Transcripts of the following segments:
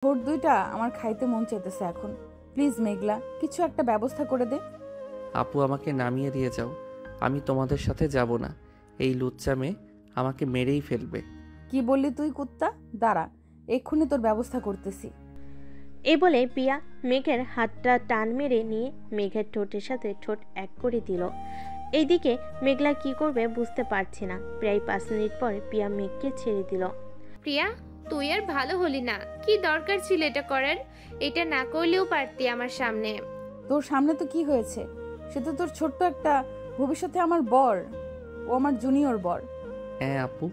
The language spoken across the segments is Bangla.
ভোর দুইটা আমার খাইতে মন চাইতেছে এখন। প্লিজ মেঘলা, কিছু একটা ব্যবস্থা করে দে। আপু আমাকে নামিয়ে দিয়ে যাও, আমি তোমাদের সাথে যাব না। এই লুচ্চা মেয়ে আমাকে মেরেই ফেলবে। কি বললি তুই কুত্তা? দাঁড়া, এক্ষুনি তোর ব্যবস্থা করতেছি। এই বলে পিয়া মেঘের হাতটা টান মেরে নিয়ে মেঘের ঠোঁটের সাথে ঠোঁট এক করে দিল। এইদিকে মেঘলা কি করবে বুঝতে পারছে না। প্রায় 5 মিনিট পর পিয়া মেঘকে ছেড়ে দিল। প্রিয়া, তুই আর ভালো হলি না। কি দরকার ছিল এটা করার? এটা না করলেও পারতি আমার সামনে। তোর সামনে তো কি হয়েছে? সে তো তোর ছোট্ট একটা, ভবিষ্যতে আমার বর। ও আমার জুনিয়র বর। হ্যাঁ আপু,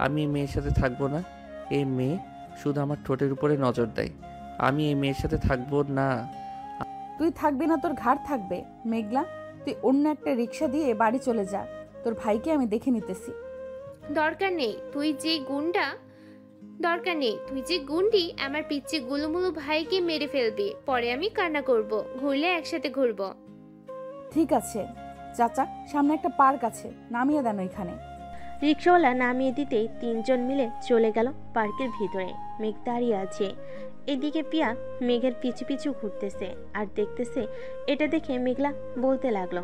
আমি এই মেয়ের সাথে থাকবো না। এই মেয়ে শুধু আমার ঠোঁটের উপরে নজর দেয়। আমি এই মেয়ের সাথে থাকবো না। তুই থাকবি না, তোর ঘাড় থাকবে। মেঘলা, তুই অন্য একটা রিক্সা দিয়ে বাড়ি চলে যা। তোর ভাইকে আমি দেখে নিতেছি। দরকার নেই তুই যে গুন্ডা, দরকার নেই তুই যে গুন্ডি আমার পিচ্ছি গুলুমুলু ভাইকে মেরে ফেলবি। পরে আমি কান্না করব, ঘুরলে একসাথে ঘুরবো। ঠিক আছে চাচা, সামনে একটা পার্ক আছে, নামিয়ে দেন ওইখানে। রিক্সাওয়ালা নামিয়ে দিতেই 3 জন মিলে চলে গেল পার্কের ভিতরে। মেঘ দাঁড়িয়ে আছে। এদিকে পিয়া মেঘের পিছু পিছু ঘুরতেছে আর দেখতেছে। এটা দেখে মেঘলা বলতে লাগলো,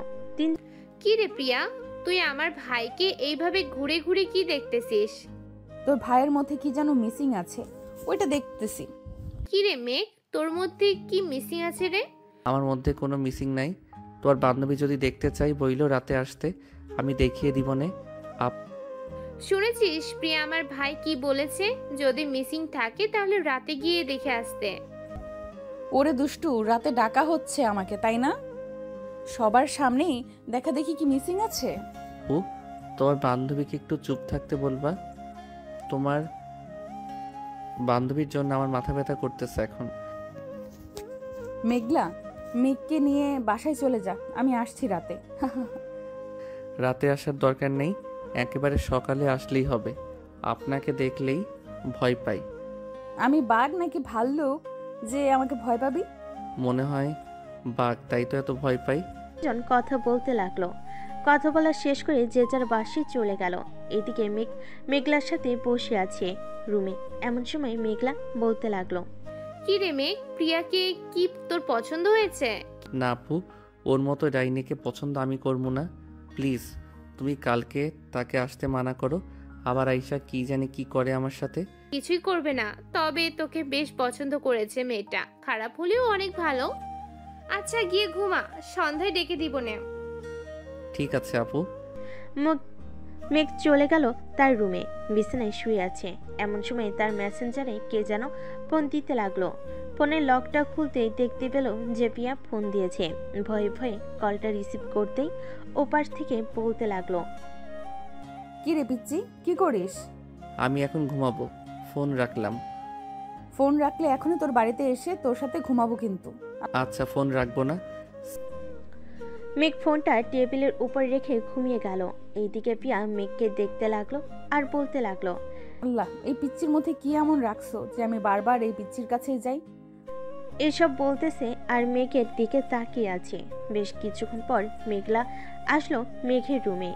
কি রে প্রিয়া, তুই আমার ভাইকে এইভাবে ঘুরে ঘুরে কি দেখতেছিস? তোর ভাইয়ের মধ্যে কি যেন মিসিং আছে, ওইটা দেখতেছি। কি রে মেঘ, তোর মধ্যে কি মিসিং আছে রে? আমার মধ্যে কোনো মিসিং নাই। তোর বান্ধবী যদি দেখতে চাই বইলো রাতে আসতে, আমি দেখিয়ে দিব নে। শুনেছিস প্রিয়া আমার ভাই কি বলেছে? যদি মিসিং থাকে তাহলে রাতে গিয়ে দেখে আসতে। ওরে দুষ্টু, রাতে ডাকা হচ্ছে আমাকে, তাই না? সবার সামনেই দেখা দেখি কি মিসিং আছে। আপু, তোমার বান্ধবীকে একটু চুপ থাকতে বলবা? তোমার বান্ধবীর জন্য আমার মাথা ব্যথা করতেছে এখন। মেঘলা, মেঘকে নিয়ে বাসায় চলে যা, আমি আসছি রাতে। রাতে আসার দরকার নেই, একেবারে সকালে আসলেই হবে। আপনাকে দেখলেই ভয় পাই। আমি বাঘ নাকি ভাল্লুক যে আমাকে ভয় পাবি? মনে হয় বাঘ, তাই তো এত ভয় পাই। জন কথা বলতে লাগলো। কথা বলা শেষ করে যে যার বাসায় চলে গেল। এদিকে মেঘলার সাথে বসে আছে রুমে। এমন সময় মেঘলা বলতে লাগলো, কি রে মেঘ, প্রিয়াকে কি তোর পছন্দ হয়েছে? না আপু, ওর মতো ডাইনিকে পছন্দ আমি করবো না। প্লিজ তুমি কালকে তাকে আসতে মানা করো। আবার আইসা কি জানি কি করে আমার সাথে। কিছুই করবে না, তবে তোকে বেশ পছন্দ করেছে মেয়েটা। খারাপ হলেও অনেক ভালো। আচ্ছা গিয়ে ঘুমা, সন্ধ্যায় ডেকে দিব নে। ঠিক আছে আপু। মেঘ চলে গেল তার রুমে। বিছানায় শুয়ে আছে। এমন সময় তার মেসেঞ্জারে কে যেন ফোন দিতে লাগলো। ফোনের লকটা খুলতেই দেখতে পেল যে পিয়া ফোন দিয়েছে। ভয়ে ভয়ে কলটা রিসিভ করতেই ওপাশ থেকে বলতে লাগলো, কি রে পিচ্চি, কি করিস? আমি এখন ঘুমাবো, ফোন রাখলাম। ফোন রাখলে এখনই তোর বাড়িতে এসে তোর সাথে ঘুমাবো কিন্তু। আচ্ছা ফোন রাখবো না। মেঘ ফোনটা টেবিলের উপর রেখে ঘুমিয়ে গেল। এইদিকে পিয়া মেঘকে দেখতে লাগলো আর বলতে লাগলো, আল্লাহ, এই পিচ্চির মধ্যে কি এমন রাখছো যে আমি বারবার এই পিচ্চির কাছেই যাই? এসব বলতেছে আর মেঘের দিকে তাকিয়ে আছে। বেশ কিছুক্ষণ পর মেঘলা আসলো মেঘের রুমে।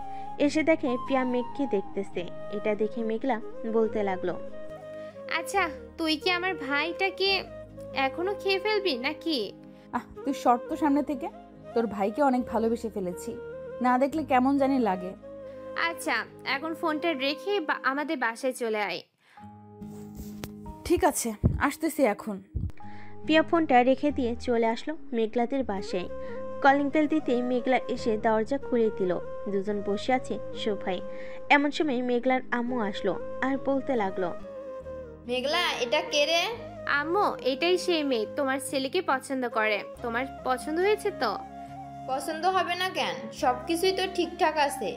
এসে দেখে পিয়া মেঘকে দেখতেছে। এটা দেখে মেঘলা বলতে লাগলো, আচ্ছা তুই কি আমার ভাইটাকে এখনো খেয়ে ফেলবি নাকি? তুই শর্ত সামনে থেকে। তোর ভাইকে অনেক ভালোবেসে ফেলেছি, না দেখলে কেমন জানি লাগে। আচ্ছা এখন ফোনটা রেখে আমাদের বাসায় চলে আয়। ঠিক আছে, আসতেছি এখন। পিয়া ফোনটা রেখে দিয়ে চলে আসলো মেঘলাদের বাসায়। কলিং বেল দিতেই মেঘলা এসে দরজা খুলে দিল। দুজন বসে আছে সোফায়। এমন সময় মেঘলার আম্মু আসলো আর বলতে লাগলো, মেঘলা, এটা কে রে? আম্মু, এটাই সেই মেয়ে তোমার ছেলেকে পছন্দ করে। তোমার পছন্দ হয়েছে তো? পছন্দ হবে না কেন? সবকিছুই তো ঠিকঠাক আছে।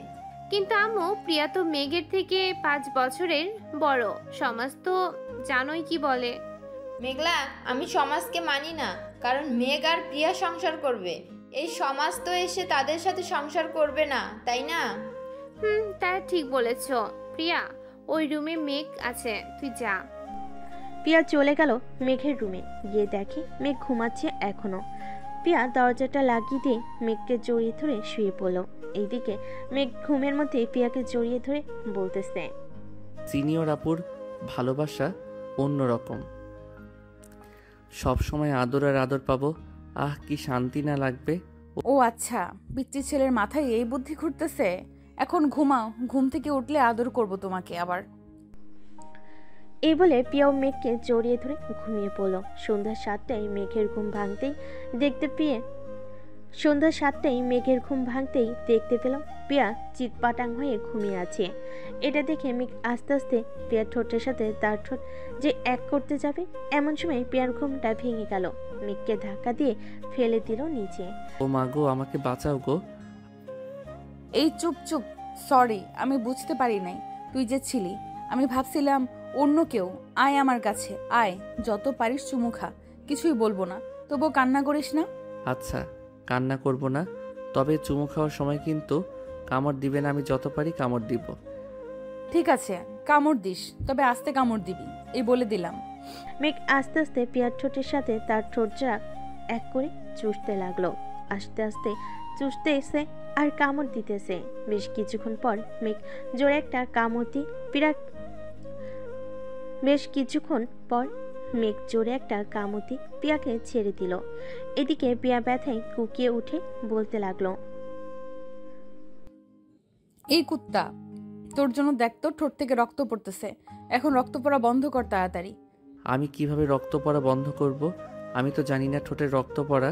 কিন্তু আম্মু, প্রিয়া তো মেঘের থেকে 5 বছরের বড়। সমাজ তো জানোই কি বলে। মেঘলা, আমি সমাজকে মানি না, কারণ মেঘ আর প্রিয়া সংসার করবে। এই সমাজ তো এসে তাদের সাথে সংসার করবে না, তাই না? তা ঠিক বলেছ। প্রিয়া, ওই রুমে মেঘ আছে, তুই যা। পিয়া চলে গেল মেঘের রুমে। গিয়ে দেখে মেঘ ঘুমাচ্ছে এখনো। পিয়া দরজাটা লাগিয়ে দিয়ে মেঘকে জড়িয়ে ধরে শুয়ে পড়ল। এইদিকে মেঘ ঘুমের মধ্যে পিয়াকে জড়িয়ে ধরে বলতেছে, সিনিয়র আপুর ভালোবাসা অন্যরকম। সব সময় আদর আর আদর পাবো। আহ কি শান্তি না লাগবে। ও আচ্ছা, পিচ্চি ছেলের মাথায় এই বুদ্ধি ঘুরতেছে। এখন ঘুমাও, ঘুম থেকে উঠলে আদর করব তোমাকে আবার। এই বলে পিয়াও মেঘকে জড়িয়ে ধরে ঘুমিয়ে পড়ল। সন্ধ্যা 7টায় মেঘের ঘুম ভাঙতেই দেখতে পেল পিয়া চিৎপাটাং হয়ে ঘুমিয়ে আছে। এটা দেখে মেঘ আস্তে আস্তে পিয়ার ঠোঁটের সাথে তার ঠোঁট যে এক করতে যাবে, এমন সময় পিয়ার ঘুমটা ভেঙে গেল। মেঘকে ধাক্কা দিয়ে ফেলে দিল নিচে। ও মা গো, আমাকে বাঁচাও গো। এই চুপ চুপ, সরি, আমি বুঝতে পারি নাই তুই যে ছিলি। আমি ভাবছিলাম অন্য কেউ। আয় আমার কাছে, আয়, যত পারিস চুমু খা, কিছুই বলবো না, তবুও কান্না করিস না। আচ্ছা, কান্না করব না, তবে চুমু খাওয়ার সময় কিন্তু কামড় দিবে না। আমি যত পারি কামড় দিব। ঠিক আছে, কামড় দিস, তবে আস্তে কামড় দিবি, এই বলে দিলাম। মেঘ আস্তে আস্তে পিয়ার ঠোঁটের সাথে তার ঠোঁটটা এক করে চুষতে লাগলো। আস্তে আস্তে চুষতে এসে আর কামড় দিতেছে। বেশ কিছুক্ষণ পর মেঘ জোরে একটা কামড় দিয়ে পিয়াকে ছেড়ে দিল। এদিকে পিয়া ব্যথায় কুকিয়ে উঠে বলতে লাগলো, এই কুত্তা, তোর জন্য দেখ তো ঠোঁট থেকে রক্ত পড়তেছে, এখন রক্ত পড়া বন্ধ কর তাড়াতাড়ি। আমি কিভাবে রক্ত পড়া বন্ধ করব? আমি তো জানি না ঠোঁটের রক্ত পড়া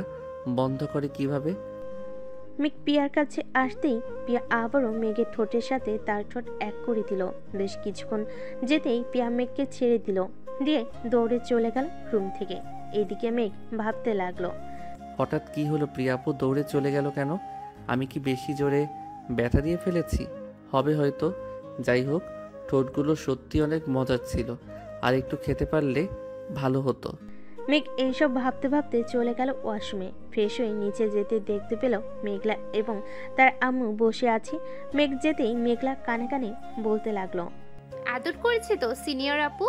বন্ধ করে কিভাবে। মেঘ পিয়ার কাছে আসতেই পিয়া আবারও মেঘের ঠোঁটের সাথে তার ঠোঁট এক করে দিল। বেশ কিছুক্ষণ যেতেই পিয়া মেঘকে ছেড়ে দিল, দিয়ে দৌড়ে চলে গেল রুম থেকে। এদিকে মেঘ ভাবতে লাগলো, হঠাৎ কি হলো? প্রিয়া আপু দৌড়ে চলে গেল কেন? আমি কি বেশি জোরে ব্যথা দিয়ে ফেলেছি? হবে হয়তো। যাই হোক, ঠোঁটগুলো সত্যি অনেক মজার ছিল, আর একটু খেতে পারলে ভালো হতো। মেঘ এইসব ভাবতে ভাবতে চলে গেল ওয়াশরুমে। ফ্রেশ হয়ে নিচে যেতে দেখতে পেল মেঘলা এবং তার আম্মু বসে আছে। মেঘ যেতেই মেঘলা কানে কানে বলতে লাগলো, আদর করেছে তো সিনিয়র আপু?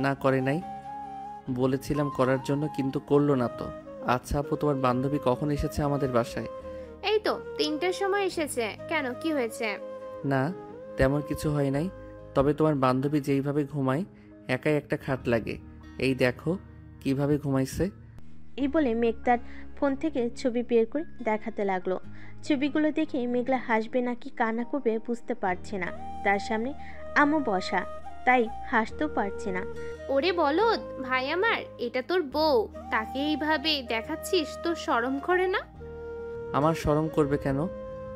না, করে নাই। বলেছিলাম করার জন্য, কিন্তু করলো না তো। আচ্ছা আপু, তোমার বান্ধবী কখন এসেছে আমাদের বাসায়? এই তো 3টার সময় এসেছে। কেন, কি হয়েছে? না, তেমন কিছু হয় নাই। তবে তোমার বান্ধবী যেইভাবে ঘুমায়, একাই একটা খাট লাগে। এই দেখো কিভাবে ঘুমাইছে। এই বলে মেঘ তার ফোন থেকে ছবি বের করে দেখাতে লাগলো। ছবিগুলো দেখে মেঘলা হাসবে নাকি কান্না করবে বুঝতে পারছে না। তার সামনে আম্মু বসা, তাই হাসতেও পারছে না। ওরে বলদ ভাই আমার, এটা তোর বউ, তাকে এইভাবে দেখাচ্ছিস, তোর শরম করে না? আমার শরম করবে কেন?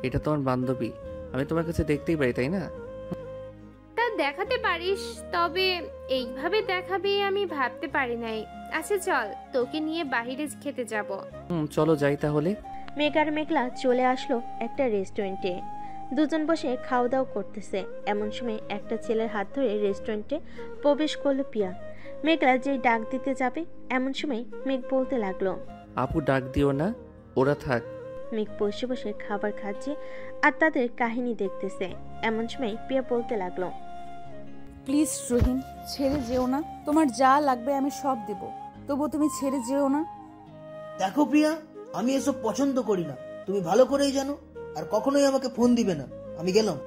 এটা তোমার বান্ধবী, আমি তোমার কাছে দেখতেই পাই, তাই না? তা দেখাতে পারিস, তবে এইভাবে দেখাবে আমি ভাবতে পারি নাই। আচ্ছা চল, তোকে নিয়ে বাইরে খেতে যাব। চলো যাই তাহলে। মেঘ আর মেঘলা চলে আসলো একটা রেস্টুরেন্টে। দুজন বসে খাওয়া দাওয়া করতেছে। এমন সময় একটা ছেলের হাত ধরে রেস্টুরেন্টে প্রবেশ করলো পিয়া। মেঘলা যেই ডাক দিতে যাবে, এমন সময় মেঘ বলতে লাগলো, আপু ডাক দিও না, ওরা থাক। মেঘ বসে বসে খাবার খাচ্ছে আর তাদের কাহিনী দেখতেছে। এমন সময় পিয়া বলতে লাগলো, প্লিজ রহিম, ছেড়ে যেও না, তোমার যা লাগবে আমি সব দেব, তবু তুমি ছেড়ে যেও না। দেখো প্রিয়া, আমি এসব পছন্দ করি না, তুমি ভালো করেই জানো। আর কখনোই আমাকে ফোন দিবে না, আমি গেলাম।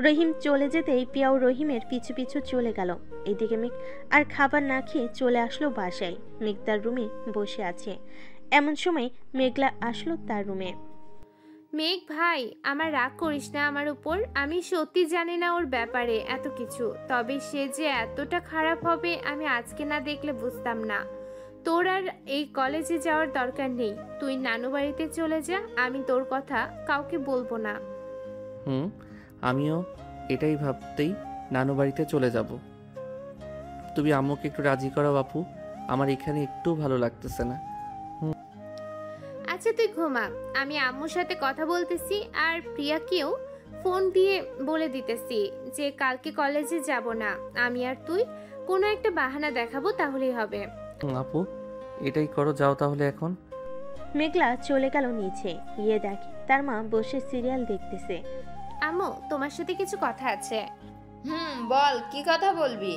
রহিম চলে যেতেই পিয়াও রহিমের পিছু পিছু চলে গেল। এদিকে মেঘ আর খাবার না খেয়ে চলে আসলো বাসায়। মেঘ তার রুমে বসে আছে। এমন সময় মেঘলা আসলো তার রুমে। মেঘ ভাই, আমার রাগ করিস না আমার উপর। আমি সত্যি জানি না ওর ব্যাপারে এত কিছু, তবে সে যে এতটা খারাপ হবে আমি আজকে না দেখলে বুঝতাম না। তোর আর এই কলেজে যাওয়ার দরকার নেই, তুই নানু বাড়িতে চলে যা, আমি তোর কথা কাউকে বলবো না। আমিও এটাই ভাবতেই নানু বাড়িতে চলে যাব। তুমি আম্মুকে একটু রাজি করাও আপু, আমার এখানে একটু ভালো লাগতেছে না। আচ্ছা তুই ঘুমা, আমি আম্মুর সাথে কথা বলতেছি, আর প্রিয়াকেও ফোন দিয়ে বলে দিতেছি যে কালকে কলেজে যাব না। আমি আর তুই কোনো একটা বাহানা দেখাবো, তাহলেই হবে। আপু এটাই করো, যাও তাহলে এখন। মেঘলা চলে গেল নিচে। গিয়ে দেখে তার মা বসে সিরিয়াল দেখতেছে। আম্মু, তোমার সাথে কিছু কথা আছে। বল, কি কথা বলবি?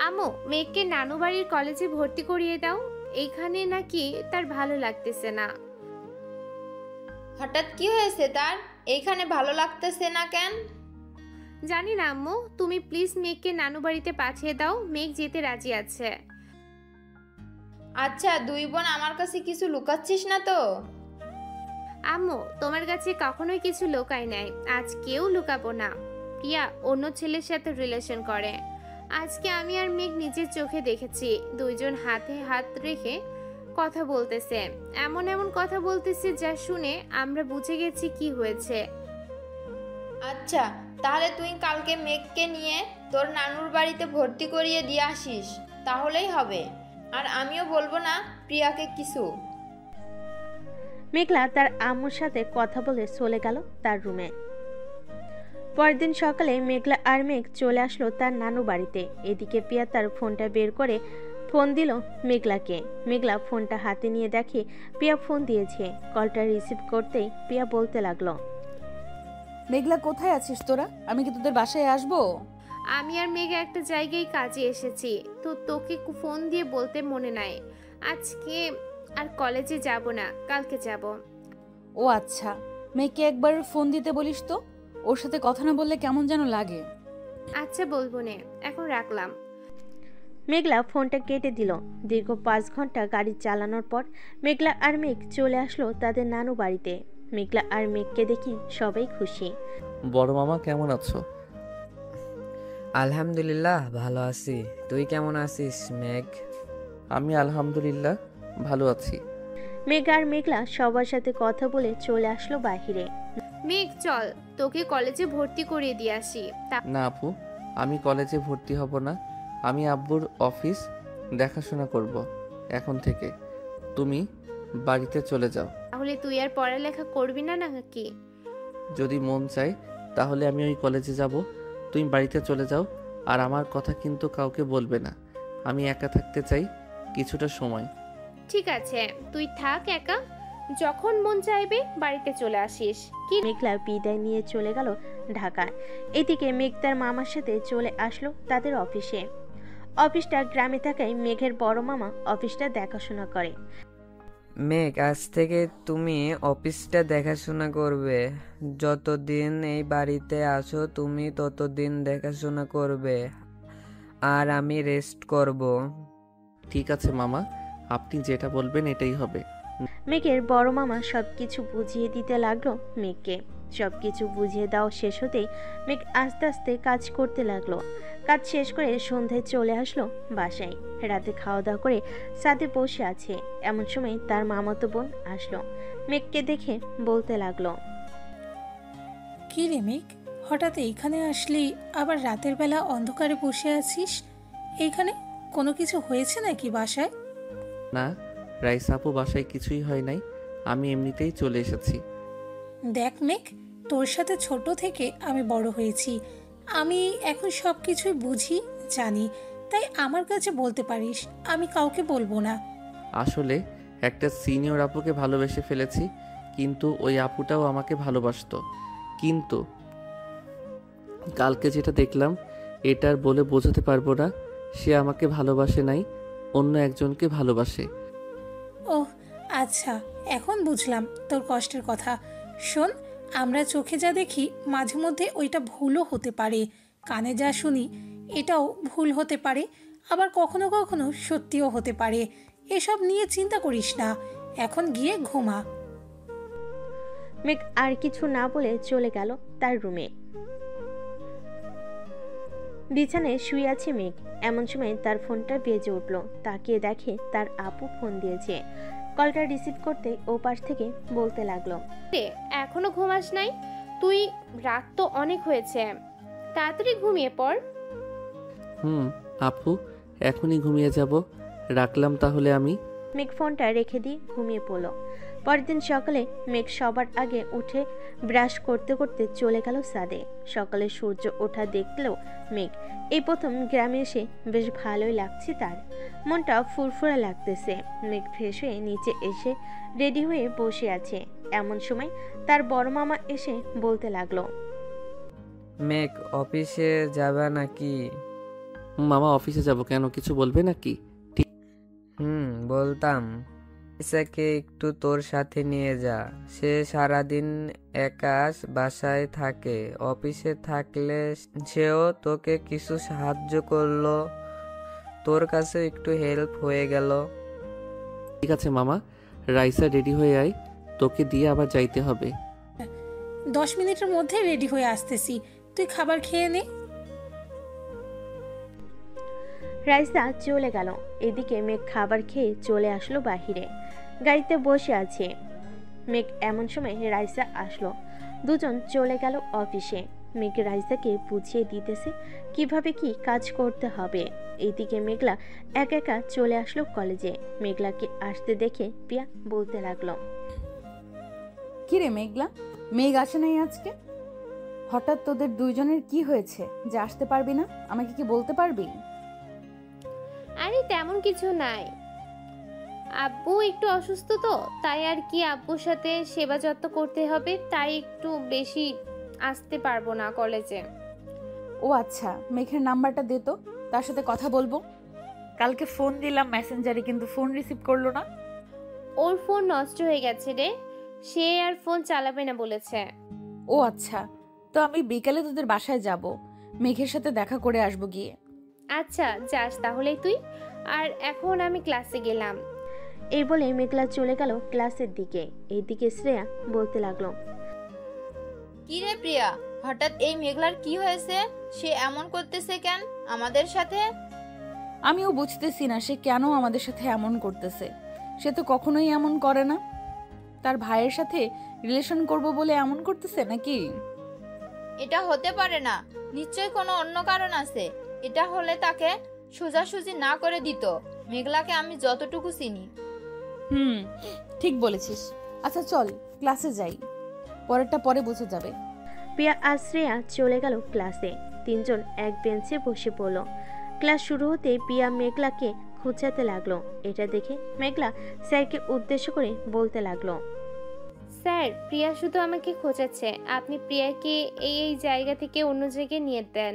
আম্মু, মেঘকে নানু বাড়ির কলেজে ভর্তি করিয়ে দাও, এইখানে নাকি তার ভালো লাগতেছে না। হঠাৎ কি হয়েছে তার? এইখানে ভালো লাগতেছে না কেন? জানি না আম্মু, তুমি প্লিজ মেঘকে নানু বাড়িতে পাঠিয়ে দাও, মেঘ যেতে রাজি আছে। আচ্ছা, দুই বোন আমার কাছে কিছু লুকাচ্ছিস না তো? আম্মু, তোমার কাছে কখনোই কিছু লুকাই নাই, আজ কেউ লুকাবো না। প্রিয়া অন্য ছেলের সাথে রিলেশন করে। আজকে আমি আর মেঘ নিজের চোখে দেখেছি, দুইজন হাতে হাত রেখে কথা বলতেছে। এমন এমন কথা বলতেছে যা শুনে আমরা বুঝে গেছি কি হয়েছে। আচ্ছা, তাহলে তুই কালকে মেঘকে নিয়ে তোর নানুর বাড়িতে ভর্তি করিয়ে দিয়ে আসিস, তাহলেই হবে। আর আমিও বলবো না প্রিয়াকে কিছু। মেঘলা তার আম্মুর সাথে কথা বলে চলে গেল তার রুমে। পরের দিন সকালে মেঘলা আর মেঘ চলে আসলো তার নানু বাড়িতে। এদিকে প্রিয়া তার ফোনটা বের করে ফোন দিল মেঘলাকে। মেঘলা ফোনটা হাতে নিয়ে দেখে প্রিয়া ফোন দিয়েছে। কলটা রিসিভ করতেই প্রিয়া বলতে লাগলো, মেঘলা, কোথায় আছিস তোরা? আমি কি তোদের বাসায় আসবো? আমি আর মেঘ একটা জায়গায় কাজে এসেছি, তো তোকে ফোন দিয়ে বলতে মনে নাই। আজকে আর কলেজে যাব না, কালকে যাব। ও আচ্ছা, মেয়েকে একবার ফোন দিতে বলিস তো, ওর সাথে কথা না বললে কেমন যেন লাগে। আচ্ছা, বলবো নে, এখন রাখলাম। মেঘলা ফোনটা কেটে দিল। দীর্ঘ 5 ঘন্টা গাড়ি চালানোর পর মেঘলা আর মেঘ চলে আসলো তাদের নানু বাড়িতে। মেঘলা আর মেঘকে দেখে সবাই খুশি। বড় মামা কেমন আছো? আলহামদুলিল্লাহ ভালো আছি। তুই কেমন আছিস মেঘ? আমি আলহামদুলিল্লাহ ভালো আছি। মেঘ আর মেঘলা সবার সাথে কথা বলে চলে আসলো বাহিরে। মেঘ চল, তোকে কলেজে ভর্তি করিয়ে দিয়ে আসি। না আপু, আমি কলেজে ভর্তি হব না। আমি আব্বুর অফিস দেখাশোনা করব এখন থেকে। তুমি বাড়িতে চলে যাও। তাহলে তুই আর পড়ালেখা করবি না নাকি? যদি মন চায় তাহলে আমি ওই কলেজে যাব। তুমি বাড়িতে চলে যাও, আর আমার কথা কিন্তু কাউকে বলবে না। আমি একা থাকতে চাই কিছুটা সময়। ঠিক আছে, তুই থাক একা, যখন মন চাইবে বাড়িতে চলে আসিস। কি মেঘলা বিদায় নিয়ে চলে গেল ঢাকা। এদিকে মেঘ তার মামার সাথে চলে আসলো তাদের অফিসে। অফিসটা গ্রামে থাকায় মেঘের বড় মামা অফিসটা দেখাশোনা করে। মেঘ, আজ থেকে তুমি অফিসটা দেখাশোনা করবে। যতদিন এই বাড়িতে আসো তুমি ততদিন দেখাশোনা করবে, আর আমি রেস্ট করব। ঠিক আছে মামা, আপনি যেটা বলবেন এটাই হবে। মেঘের বড় মামা সবকিছু বুঝিয়ে দিতে লাগলো মেঘকে। সবকিছু বুঝিয়ে দেওয়া শেষ হতেই মেঘ আস্তে আস্তে কাজ করতে লাগলো। কাজ শেষ করে সন্ধ্যায় চলে আসলো বাসায়। রাতে খাওয়া দাওয়া করে সাথে বসে আছে, এমন সময় তার মামাতো বোন আসলো। মেঘকে দেখে বলতে লাগলো, কি রে মেঘ, হঠাৎ এইখানে আসলি, আবার রাতের বেলা অন্ধকারে বসে আছিস এইখানে? কোনো কিছু হয়েছে নাকি বাসায়? না রাইসা আপু, বাসায় কিছুই হয় নাই, আমি এমনিতেই চলে এসেছি। দেখ মেঘ, তোর সাথে ছোট থেকে আমি বড় হয়েছি, আমি এখন সব কিছুই বুঝি জানি, তাই আমার কাছে বলতে পারিস, আমি কাউকে বলবো না। আসলে একটা সিনিয়র আপুকে ভালোবেসে ফেলেছি, কিন্তু ওই আপুটাও আমাকে ভালোবাসতো। কিন্তু কালকে যেটা দেখলাম এটা আর বলে বোঝাতে পারবো না। সে আমাকে ভালোবাসে নাই, অন্য একজনকে ভালোবাসে। ওহ আচ্ছা, এখন বুঝলাম তোর কষ্টের কথা। শোন, আমরা চোখে যা দেখি মাঝে মধ্যে ওইটা ভুলও হতে পারে, কানে যা শুনি এটাও ভুল হতে পারে, আবার কখনো কখনো সত্যিও হতে পারে। এসব নিয়ে চিন্তা করিস না, এখন গিয়ে ঘুমা। মেঘ আর কিছু না বলে চলে গেল তার রুমে। বিছানায় শুয়ে আছে মেঘ। এমন সময় তার ফোনটা বেজে উঠল। তাকিয়ে দেখে তার আপু ফোন দিয়েছে। কলটা রিসিভ করতে ও পাশ থেকে বলতে লাগলো, রে, এখনো ঘুমাস নাই তুই? রাত তো অনেক হয়েছে, তাড়াতাড়ি ঘুমিয়ে পড়। আপু, এখনই ঘুমিয়ে যাব। রাখলাম তাহলে আমি। মেঘ ফোনটা রেখে দিয়ে ঘুমিয়ে পড়ল। পরের দিন সকালে মেঘ সবার আগে উঠে ব্রাশ করতে করতে চলে গেল ছাদে। সকালে সূর্য ওঠা দেখলো মেঘ। এই প্রথম গ্রামে এসে বেশ ভালোই লাগছে তার, মনটা ফুরফুরা লাগতেছে। মেঘ ফ্রেশ হয়ে নিচে এসে রেডি হয়ে বসে আছে। এমন সময় তার বড় মামা এসে বলতে লাগলো, মেঘ, অফিসে যাবে নাকি? মামা, অফিসে যাব কেন? কিছু বলবে নাকি? বলতাম, ইসাকে একটু তোর সাথে নিয়ে যা। সে সারাদিন একা বাসায় থাকে, অফিসে থাকলে সেও তোকে কিছু সাহায্য করলো, তোর কাছে একটু হেল্প হয়ে গেল। ঠিক আছে মামা, রাইসা রেডি হয়ে আয়, তোকে দিয়ে আবার যাইতে হবে। 10 মিনিটের মধ্যে রেডি হয়ে আসতেছি, তুই খাবার খেয়ে নে। রাইসা চলে গেল। এদিকে মেঘ খাবার খেয়ে চলে আসলো বাহিরে, গাড়িতে বসে আছে। মেঘ এমন সময় রাইসা আসলো। দুজন চলে গেল অফিসে। মেঘ রাইসাকে বুঝিয়ে দিতেছে কিভাবে কি কাজ করতে হবে। এইদিকে মেঘলা একা একা চলে আসলো কলেজে। মেঘলাকে আসতে দেখে পিয়া বলতে লাগলো, কিরে মেঘলা, মেঘ আসে নাই আজকে? হঠাৎ তোদের দুইজনের কি হয়েছে যে আসতে পারবি না? আমাকে কি বলতে পারবি? আরে তেমন কিছু নাই, আব্বু একটু অসুস্থ তো, তাই আর কি, আব্বুর সাথে সেবা যত্ন করতে হবে, তাই একটু বেশি আসতে পারবো না কলেজে। ও আচ্ছা, মেঘের নাম্বারটা দে তো, তার সাথে কথা বলবো। কালকে ফোন দিলাম মেসেঞ্জারে, কিন্তু ফোন রিসিভ করলো না। ওর ফোন নষ্ট হয়ে গেছে রে, সে আর ফোন চালাবে না বলেছে। ও আচ্ছা, তো আমি বিকালে তোদের বাসায় যাব, মেঘের সাথে দেখা করে আসবো গিয়ে। আচ্ছা যাস তাহলেই তুই, আর এখন আমি ক্লাসে গেলাম। এই বলে মেঘলা চলে গেল ক্লাসের দিকে। এইদিকে শ্রেয়া বলতে লাগলো, কি রে প্রিয়া, হঠাৎ এই মেঘলার কি হয়েছে? সে এমন করতেছে কেন আমাদের সাথে? আমিও বুঝতেছি না সে কেন আমাদের সাথে এমন করতেছে। সে তো কখনোই এমন করে না। তার ভাইয়ের সাথে রিলেশন করব বলে এমন করতেছে নাকি? এটা হতে পারে না, নিশ্চয়ই কোনো অন্য কারণ আছে। এটা হলে তাকে সোজাসুজি না করে দিত। মেঘলাকে আমি যতটুকু চিনি। ঠিক বলেছিস। আচ্ছা চল ক্লাসে যাই, পরেরটা পরে বুঝে যাবে। পিয়া আর শ্রেয়া চলে গেল ক্লাসে। তিনজন এক বেঞ্চে বসে পড়ল। ক্লাস শুরু হতে পিয়া মেঘলাকে খোঁচাতে লাগলো। এটা দেখে মেঘলা স্যারকে উদ্দেশ্য করে বলতে লাগলো, স্যার, প্রিয়া শুধু আমাকে খোঁচাচ্ছে, আপনি প্রিয়াকে এই জায়গা থেকে অন্য জায়গায় নিয়ে দেন।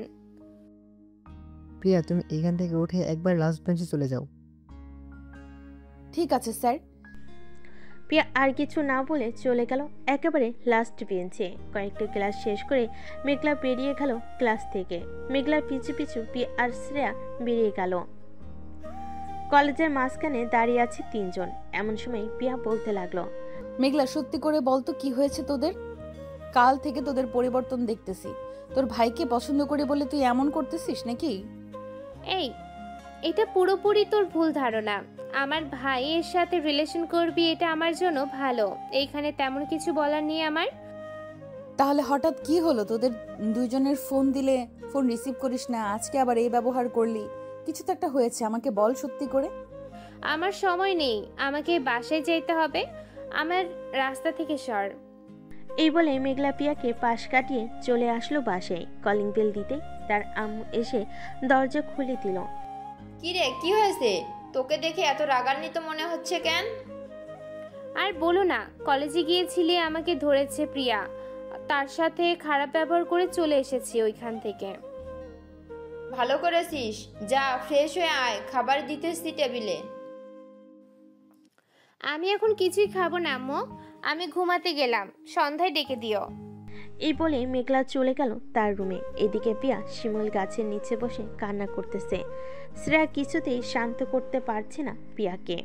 প্রিয়া, তুমি এখান থেকে উঠে একবার লাস্ট বেঞ্চে চলে যাও। ঠিক আছে স্যার। পিয়া আর কিছু না বলে চলে গেল একেবারে লাস্ট বেঞ্চে। কয়েকটা ক্লাস শেষ করে মেঘলা বেরিয়ে গেল ক্লাস থেকে। মেঘলার পিছু পিছু পিয়া আর শ্রেয়া বেরিয়ে গেল। কলেজের মাঝখানে দাঁড়িয়ে আছে তিনজন। এমন সময় পিয়া বলতে লাগলো, মেঘলা সত্যি করে বলতো কি হয়েছে তোদের? কাল থেকে তোদের পরিবর্তন দেখতেছি। তোর ভাইকে পছন্দ করে বলে তুই এমন করতেছিস নাকি? এই, এটা পুরোপুরি তোর ভুল ধারণা। আমার ভাইয়ের সাথে রিলেশন করবি এটা আমার জন্য ভালো, এইখানে তেমন কিছু বলার নেই আমার। তাহলে হঠাৎ কি হলো তোদের দুইজনের? ফোন দিলে ফোন রিসিভ করিস না, আজকে আবার এই ব্যবহার করলি। কিছু তো একটা হয়েছে, আমাকে বল সত্যি করে। আমার সময় নেই, আমাকে বাসায় যেতে হবে, আমার রাস্তা থেকে সর। এই বলে মেঘলা পিয়াকে পাশ কাটিয়ে চলে আসলো বাসায়। কলিং বেল দিতে তার আম্মু এসে দরজা খুলে দিল। কি রে, কি হয়েছে? তোকে দেখে এত রাগান্বিত মনে হচ্ছে কেন? আর বলো না, কলেজে গিয়েছিলে, আমাকে ধরেছে প্রিয়া, তার সাথে খারাপ ব্যবহার করে চলে এসেছি ওইখান থেকে। ভালো করেছিস, যা ফ্রেশ হয়ে আয়, খাবার দিতেছি টেবিলে। আমি এখন কিছুই খাবো না আম্মু, আমি ঘুমাতে গেলাম, সন্ধ্যায় ডেকে দিও। এই বলে মেঘলা চলে গেল তার রুমে। এদিকে পিয়া শিমুল গাছের নিচে বসে কান্না করতেছে। শ্রেয়া কিছুতেই শান্ত করতে পারছে না পিয়াকে।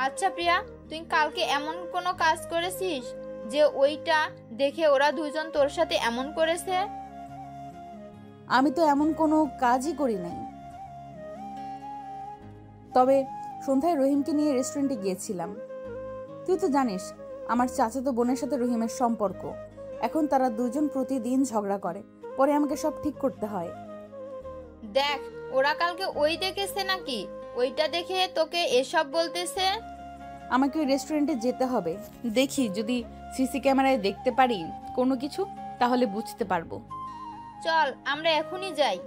আচ্ছা প্রিয়া, তুই কালকে এমন কোনো কাজ করেছিস যে ওইটা দেখে ওরা দুজন তোর সাথে এমন করেছে? আমি তো এমন কোনো কাজই করি নাই। তবে সন্ধ্যায় রহিমকে নিয়ে রেস্টুরেন্টে গিয়েছিলাম। তুই তো জানিস আমার চাচাতো বোনের সাথে রহিমের সম্পর্ক। এখন তারা দুজন প্রতিদিন ঝগড়া করে, পরে আমাকে সব ঠিক করতে হয়। দেখ, ওরা কালকে ওই দেখেছে নাকি? ওইটা দেখে তোকে এসব বলতেছে? আমাকে ওই রেস্টুরেন্টে যেতে হবে, দেখি যদি সিসি ক্যামেরায় দেখতে পারি কোনো কিছু, তাহলে বুঝতে পারবো। চল আমরা এখনই যাই।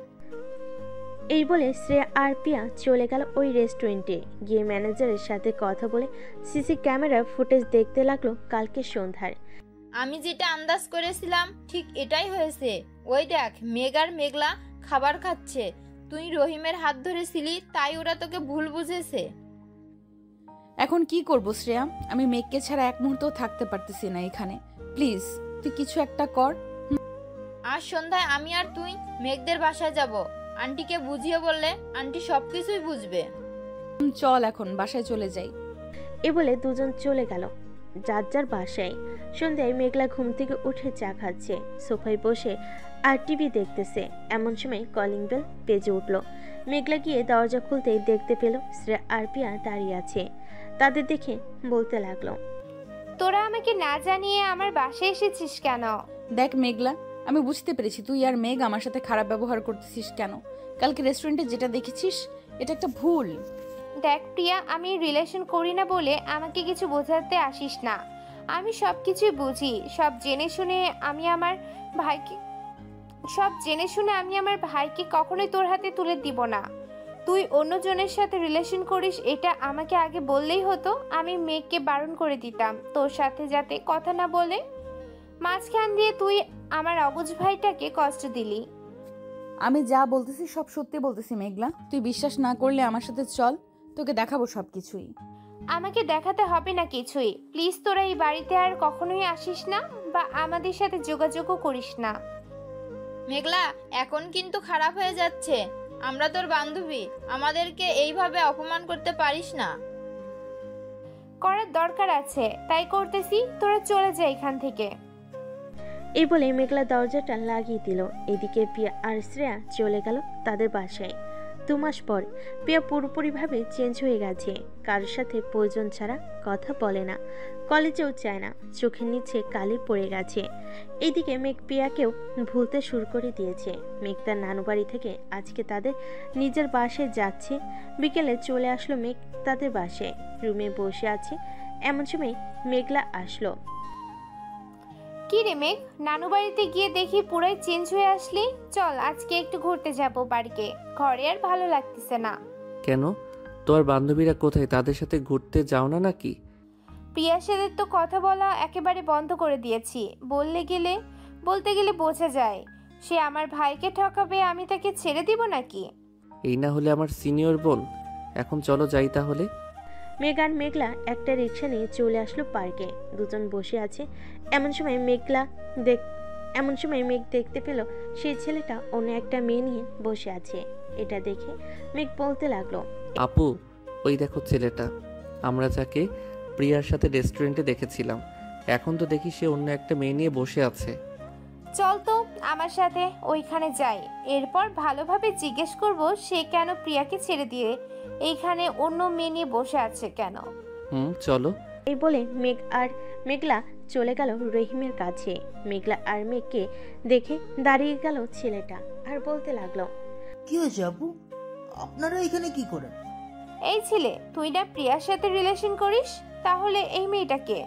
এই বলে শ্রেয়া আর পিয়া চলে গেল ওই রেস্টুরেন্টে। গিয়ে ম্যানেজারের সাথে কথা বলে সিসি ক্যামেরার ফুটেজ দেখতে লাগলো কালকে সন্ধ্যার। আমি যেটা আন্দাজ করেছিলাম ঠিক এটাই হয়েছে। ওই দেখ, মেঘার মেঘলা খাবার খাচ্ছে, তুই রহিমের হাত ধরেছিলি, তাই ওরা তোকে ভুল বুঝেছে। এখন কি করব শ্রেয়া? আমি মেঘকে ছাড়া এক মুহূর্তও থাকতে পারতেছি না এখানে। প্লিজ তুই কিছু একটা কর। আজ সন্ধ্যায় আমি আর তুই মেঘদের বাসায় যাব। আন্টিকে বুঝিয়ে বললে আন্টি সবকিছুই বুঝবে। চল এখন বাসায় চলে যাই। এ বলে দুজন চলে গেল যার যার বাসায়। সন্ধ্যায় মেঘলা ঘুম থেকে উঠে চা খাচ্ছে, সোফায় বসে আর টিভি দেখতেছে। এমন সময় কলিং বেল বেজে উঠল। মেঘলা গিয়ে দরজা খুলতেই দেখতে পেল শ্রেয়া আর পিয়া দাঁড়িয়ে আছে। তাদের দেখে বলতে লাগলো, তোরা আমাকে না জানিয়ে আমার বাসায় এসেছিস কেন? দেখ মেঘলা, আমি বুঝতে পেরেছি তুই আর মেঘ আমার সাথে খারাপ ব্যবহার করতেছিস কেন। কালকে রেস্টুরেন্টে যেটা দেখেছিস এটা একটা ভুল। দেখ প্রিয়া, আমি রিলেশন করি না বলে আমাকে কিছু বোঝাতে আসিস না। আমি সব কিছুই বুঝি। সব জেনে শুনে আমি আমার ভাইকে কখনোই তোর হাতে তুলে দিব না। তুই অন্যজনের সাথে রিলেশন করিস এটা আমাকে আগে বললেই হতো। আমি মেঘকে বারণ করে দিতাম তোর সাথে যাতে কথা না বলে। মাঝখান দিয়ে তুই আমার অবুঝ ভাইটাকে কষ্ট দিলি। আমি যা বলতেছি সব সত্যি বলতেছি মেঘলা, তুই বিশ্বাস না করলে আমার সাথে চল, তোকে দেখাবো সবকিছুই। আমাকে দেখাতে হবে না কিছুই। প্লিজ তোরা এই বাড়িতে আর কখনোই আসিস না বা আমাদের সাথে যোগাযোগও করিস না। মেঘলা, এখন কিন্তু খারাপ হয়ে যাচ্ছে। আমরা তোর বান্ধবী, আমাদেরকে এইভাবে অপমান করতে পারিস না। করার দরকার আছে তাই করতেছি, তোরা চলে যা এখান থেকে। এই বলে মেঘলা দরজাটা লাগিয়ে দিল। এদিকে পিয়া আর শ্রেয়া চলে গেল তাদের বাসায়। 2 মাস পর পিয়া পুরোপুরিভাবে চেঞ্জ হয়ে গেছে। কারোর সাথে প্রয়োজন ছাড়া কথা বলে না, কলেজেও চায় না, চোখের নিচে কালি পড়ে গেছে। এইদিকে মেঘ পিয়াকেও ভুলতে শুরু করে দিয়েছে। মেঘ তার নানু বাড়ি থেকে আজকে তাদের নিজের বাসায় যাচ্ছে। বিকেলে চলে আসলো মেঘ তাদের বাসায়, রুমে বসে আছে। এমন সময় মেঘলা আসলো। কি রে মেঘ, নানু বাড়িতে গিয়ে দেখি পুরাই চেঞ্জ হয়ে আসলি। চল আজকে একটু ঘুরতে যাব বাড়িতে, ঘরে আর ভালো লাগতেছে না। কেন, তোর বান্ধবীরা কোথায়? তাদের সাথে ঘুরতে যাও না নাকি? প্রিয়ার সাথে তো কথা বলা একেবারে বন্ধ করে দিয়েছি। বলতে গেলে বোঝা যায় সে আমার ভাইকে ঠকাবে, আমি তাকে ছেড়ে দিব নাকি? এই না হলে আমার সিনিয়র বোন। এখন চলো যাই তাহলে। মেঘ আর মেঘলা একটা রিক্সা নিয়ে চলে আসলো পার্কে। দুজন বসে আছে। এমন সময় মেঘ দেখতে পেল সেই ছেলেটা অন্য একটা মেয়ে নিয়ে বসে আছে। এটা দেখে মেঘ বলতে লাগলো, আপু, ওই দেখো ছেলেটা, আমরা যাকে প্রিয়ার সাথে রেস্টুরেন্টে দেখেছিলাম, এখন তো দেখি সে অন্য একটা মেয়ে নিয়ে বসে আছে। চল তো আমার সাথে ওইখানে যাই, এরপর ভালোভাবে জিজ্ঞেস করব সে কেন প্রিয়াকে ছেড়ে দিয়ে এইখানে অন্য মেয়ে নিয়ে বসে আছে কেন। চলো। এই বলে মেঘ আর মেঘলা চলে গেল রহিমের কাছে। মেঘলা আর মেঘকে দেখে দাঁড়িয়ে গেল ছেলেটা আর বলতে লাগলো, কি হয়েছে আপু, আপনারা এখানে কি করেন? এই ছেলে, তুই না প্রিয়ার সাথে রিলেশন করিস, তাহলে এই মেয়েটাকে?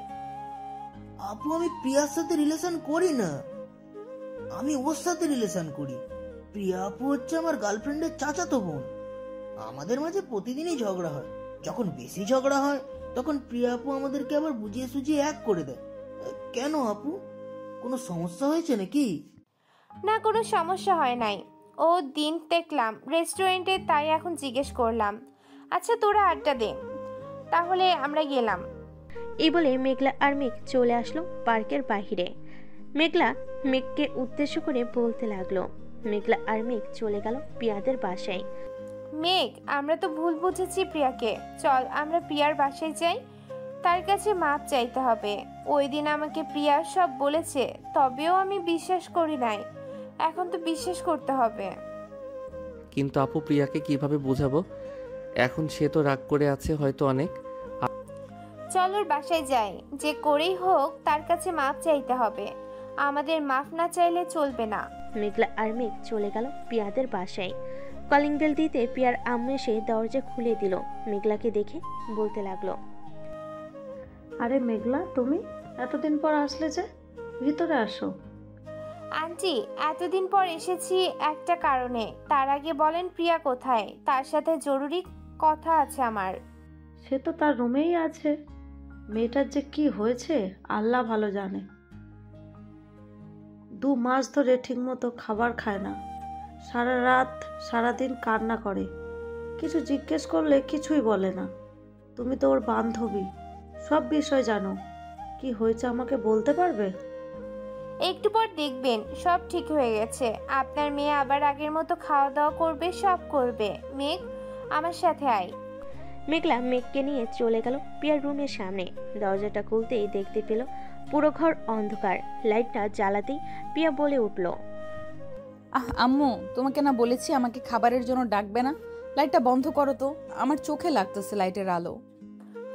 আপু, আমি প্রিয়ার সাথে রিলেশন করি না, আমি ওর সাথে রিলেশন করি। প্রিয়া আপু হচ্ছে আমার গার্লফ্রেন্ডের চাচাতো বোন। আমাদের মাঝে প্রতিদিনই ঝগড়া হয়। যখন বেশি ঝগড়া হয় তখন প্রিয়া আপু আমাদেরকে আবার বুঝিয়ে সুঝিয়ে এক করে দেয়। কেন আপু, কোনো সমস্যা হয়েছে নাকি? না, কোনো সমস্যা হয় নাই। ও দিন দেখলাম রেস্টুরেন্টে, তাই এখন জিজ্ঞেস করলাম। আচ্ছা তোরা আড্ডা দে, তাহলে আমরা গেলাম। এই বলে মেঘলা আর মেঘ চলে আসলো পার্কের বাহিরে। মেঘলা মেঘকে উদ্দেশ্য করে বলতে লাগলো। মেঘলা আর মেঘ চলে গেল প্রিয়াদের বাসায়। মেঘ, আমরা তো ভুল বুঝেছি প্রিয়াকে, চল আমরা প্রিয়ার বাসায় যাই, তার কাছে মাপ চাইতে হবে। ওই দিন আমাকে প্রিয়া সব বলেছে, তবেও আমি বিশ্বাস করি নাই, এখন তো বিশ্বাস করতে হবে। কিন্তু আপু, প্রিয়াকে কিভাবে বোঝাবো? এখন সে তো রাগ করে আছে হয়তো অনেক। চল ওর বাসায় যাই, যে করেই হোক তার কাছে মাপ চাইতে হবে, আমাদের মাফ না চাইলে চলবে না। মেঘলা আর মেঘ চলে গেল প্রিয়াদের বাসায়। কলিং বেল দিতে প্রিয়ার আম্মু এসে দরজা খুলে দিল। মেঘলাকে দেখে বলতে লাগলো, আরে মেঘলা, তুমি এতদিন পর আসলে যে, ভিতরে আসো। আন্টি, এতদিন পর এসেছি একটা কারণে, তার আগে বলেন প্রিয়া কোথায়? তার সাথে জরুরি কথা আছে আমার। সে তো তার রুমেই আছে। মেয়েটার যে কি হয়েছে আল্লাহ ভালো জানে। 2 মাস ধরে ঠিকমতো খাবার খায় না, সারা রাত সারাদিন কান্না করে, কিছু জিজ্ঞেস করলে কিছুই বলে না। তুমি তো ওর বান্ধবী, সব বিষয় জানো, কি হয়েছে আমাকে বলতে পারবে? একটু পর দেখবেন সব ঠিক হয়ে গেছে, আপনার মেয়ে আবার আগের মতো খাওয়া দাওয়া করবে, সব করবে। মেঘ, আমার সাথে আয়। মেঘলা মেঘকে নিয়ে চলে গেল প্রিয়ার রুমের সামনে। দরজাটা খুলতেই দেখতে পেল পুরো ঘর অন্ধকার। লাইটটা জ্বালাতেই প্রিয়া বলে উঠল, আম্মু, তোমাকে না বলেছি আমাকে খাবারের জন্য ডাকবে না? লাইটটা বন্ধ করো তো, আমার চোখে লাগতেছে লাইটের আলো।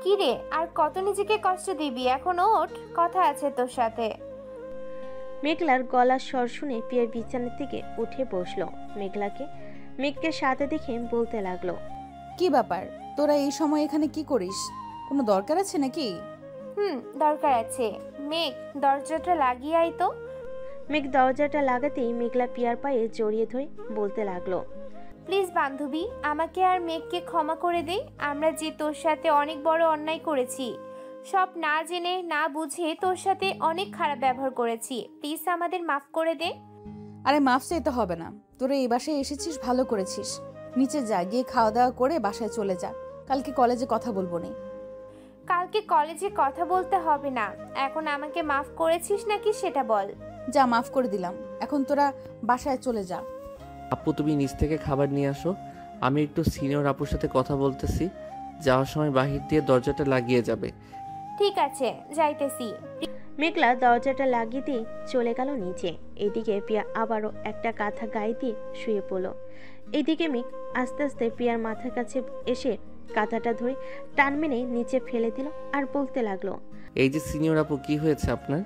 কি রে, আর কত নিজেকে কষ্ট দিবি? এখন ওঠ, কথা আছে তোর সাথে। মেঘলার গলার স্বর শুনে প্রিয়ার বিছানা থেকে উঠে বসলো। মেঘকে সাথে দেখে বলতে লাগলো, কি ব্যাপার, তোরা এই সময় এখানে কি করিস? কোনো দরকার আছে নাকি? দরকার আছে। মেঘ, দরজাটা লাগিয়ে আয় তো। মেঘ দরজাটা লাগাতেই মেঘলা প্রিয়ার পায়ে জড়িয়ে ধরে বলতে লাগলো, প্লিজ বান্ধবী, আমাকে আর মেঘকে ক্ষমা করে দে। আমরা যে তোর সাথে অনেক বড় অন্যায় করেছি, সব না জেনে না বুঝে তোর সাথে অনেক খারাপ ব্যবহার করেছি। প্লিজ আমাদের মাফ করে দে। আরে মাফ চাইতে হবে না, তোরা এই বাসায় এসেছিস, ভালো করেছিস। নিচে যা, গিয়ে খাওয়া দাওয়া করে বাসায় চলে যা। কালকে কলেজে কথা বলবো নি। কালকে কলেজে কথা বলতে হবে না, এখন আমাকে মাফ করেছিস নাকি সেটা বল। যা, মাফ করে দিলাম, এখন তোরা বাসায় চলে যা। আপু, তুমি নিচ থেকে খাবার নিয়ে আসো, আমি একটু সিনিয়র আপুর সাথে কথা বলতেছি। যাওয়ার সময় বাহির দিয়ে দরজাটা লাগিয়ে যাবে। ঠিক আছে, যাইতেছি। মেঘলা দরজাটা লাগিয়ে দিয়ে চলে গেল নিচে। এদিকে প্রিয়া আবারও একটা কাঁথা গায়ে দিয়ে শুয়ে পড়ল। এইদিকে মেঘ আস্তে আস্তে প্রিয়ার মাথার কাছে এসে কাঁথাটা ধরে টান মেনে নিচে ফেলে দিল আর বলতে লাগলো, এই যে সিনিয়র আপু, কি হয়েছে আপনার?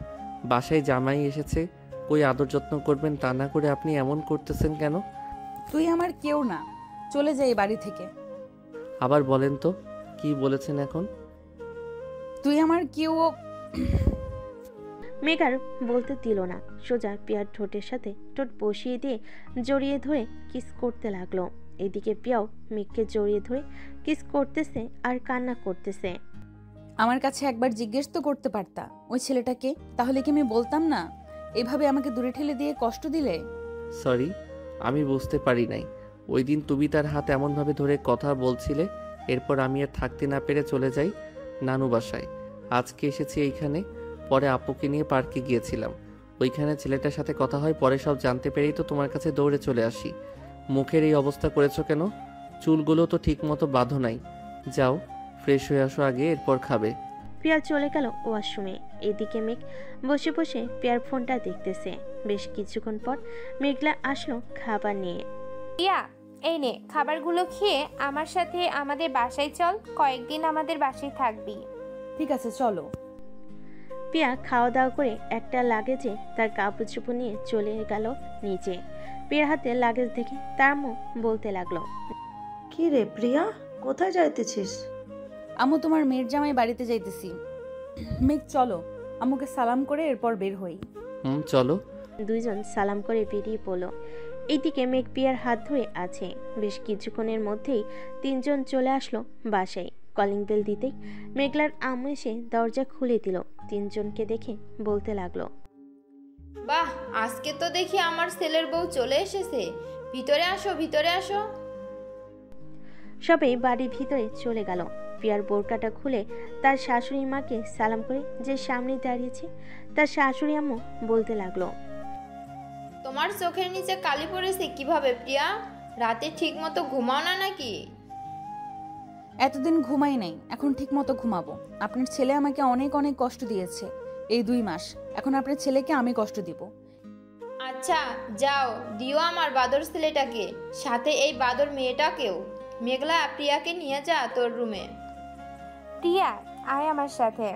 বাসায় জামাই এসেছে, কই আদর যত্ন করবেন তা না করে আপনি এমন করতেছেন কেন? তুই আমার কেউ না, চলে যাই বাড়ি থেকে। আবার বলেন তো, কি বলেছেন এখন? তুই আমার কেউ। মেঘ আর বলতে দিল না, সোজা প্রিয়ার ঠোঁটের সাথে ঠোঁট বসিয়ে দিয়ে জড়িয়ে ধরে কিস করতে লাগলো। এদিকে প্রিয়াও মেঘকে জড়িয়ে ধরে কিস করতেছে আর কান্না করতেছে। আমার কাছে একবার জিজ্ঞেস তো করতে পারতা ওই ছেলেটাকে, তাহলে কি আমি বলতাম না? এভাবে আমাকে দূরে ঠেলে দিয়ে কষ্ট দিলে। সরি, আমি বুঝতে পারি নাই। ওই দিন তুমি তার হাত এমনভাবে ধরে কথা বলছিলে, এরপর আমি আর থাকতে না পেরে চলে যাই নানু বাসায়। আজকে এসেছি এইখানে, পরে আপুকে নিয়ে পার্কে গিয়েছিলাম। ওইখানে ছেলেটার সাথে কথা হয়, পরে সব জানতে পেরেই তো তোমার কাছে দৌড়ে চলে আসি। মুখের এই অবস্থা করেছো কেন? চুলগুলো তো ঠিক মতো বাঁধো নাই। যাও, ফ্রেশ হয়ে আসো আগে, এরপর খাবে। প্রিয়া চলে গেল ওয়াশরুমে। এদিকে মেঘ বসে বসে প্রিয়ার ফোনটা দেখতেছে। বেশ কিছুক্ষণ পর মেঘলা আসলো খাবার নিয়ে। প্রিয়া, এই নে খাবারগুলো খেয়ে আমার সাথে আমাদের বাসায় চল, কয়েকদিন আমাদের বাসায় থাকবি। ঠিক আছে, চলো। প্রিয়া খাওয়া দাওয়া করে একটা লাগেজে তার কাপড় চোপড় নিয়ে চলে গেল নিচে। প্রিয়ার হাতে লাগেজ দেখে তার আম্মু বলতে লাগলো, কি রে প্রিয়া, কোথায় যাইতেছিস? আম্মু, তোমার মেয়ের জামাই বাড়িতে যাইতেছি। মেঘ চলো, আম্মুকে সালাম করে এরপর বের হই। চলো। দুইজন সালাম করে বেরিয়ে পড়লো। এইদিকে মেঘ প্রিয়ার হাত ধরে আছে। বেশ কিছুক্ষণের মধ্যেই তিনজন চলে আসলো বাসায়। কলিং বেল দিতেই মেঘলার আম্মু এসে দরজা খুলে দিল। তিনজনকে দেখে বলতে লাগলো, বাহ, আজকে তো দেখি আমার ছেলের বউ চলে এসেছে। ভিতরে আসো, ভিতরে আসো। সবাই বাড়ির ভিতরে চলে গেল। প্রিয়ার বোরকাটা খুলে তার শাশুড়ি মাকে সালাম করে যে সামনে দাঁড়িয়েছে তার শাশুড়ি আম্মু বলতে লাগলো, তোমার চোখের নিচে কালি পড়েছে কিভাবে প্রিয়া? রাতে ঠিক মতো ঘুমাও না নাকি? এতদিন ঘুমাই নাই, এখন ঠিক মতো ঘুমাবো। আপনার ছেলে আমাকে অনেক অনেক কষ্ট দিয়েছে এই 2 মাস, এখন আপনার ছেলেকে আমি কষ্ট দিব। আচ্ছা যাও, দিও আমার বাদর ছেলেটাকে, সাথে এই বাদর মেয়েটাকেও। মেঘলা, প্রিয়াকে নিয়ে যা তোর রুমে। প্রিয়া, আয় আমার সাথে।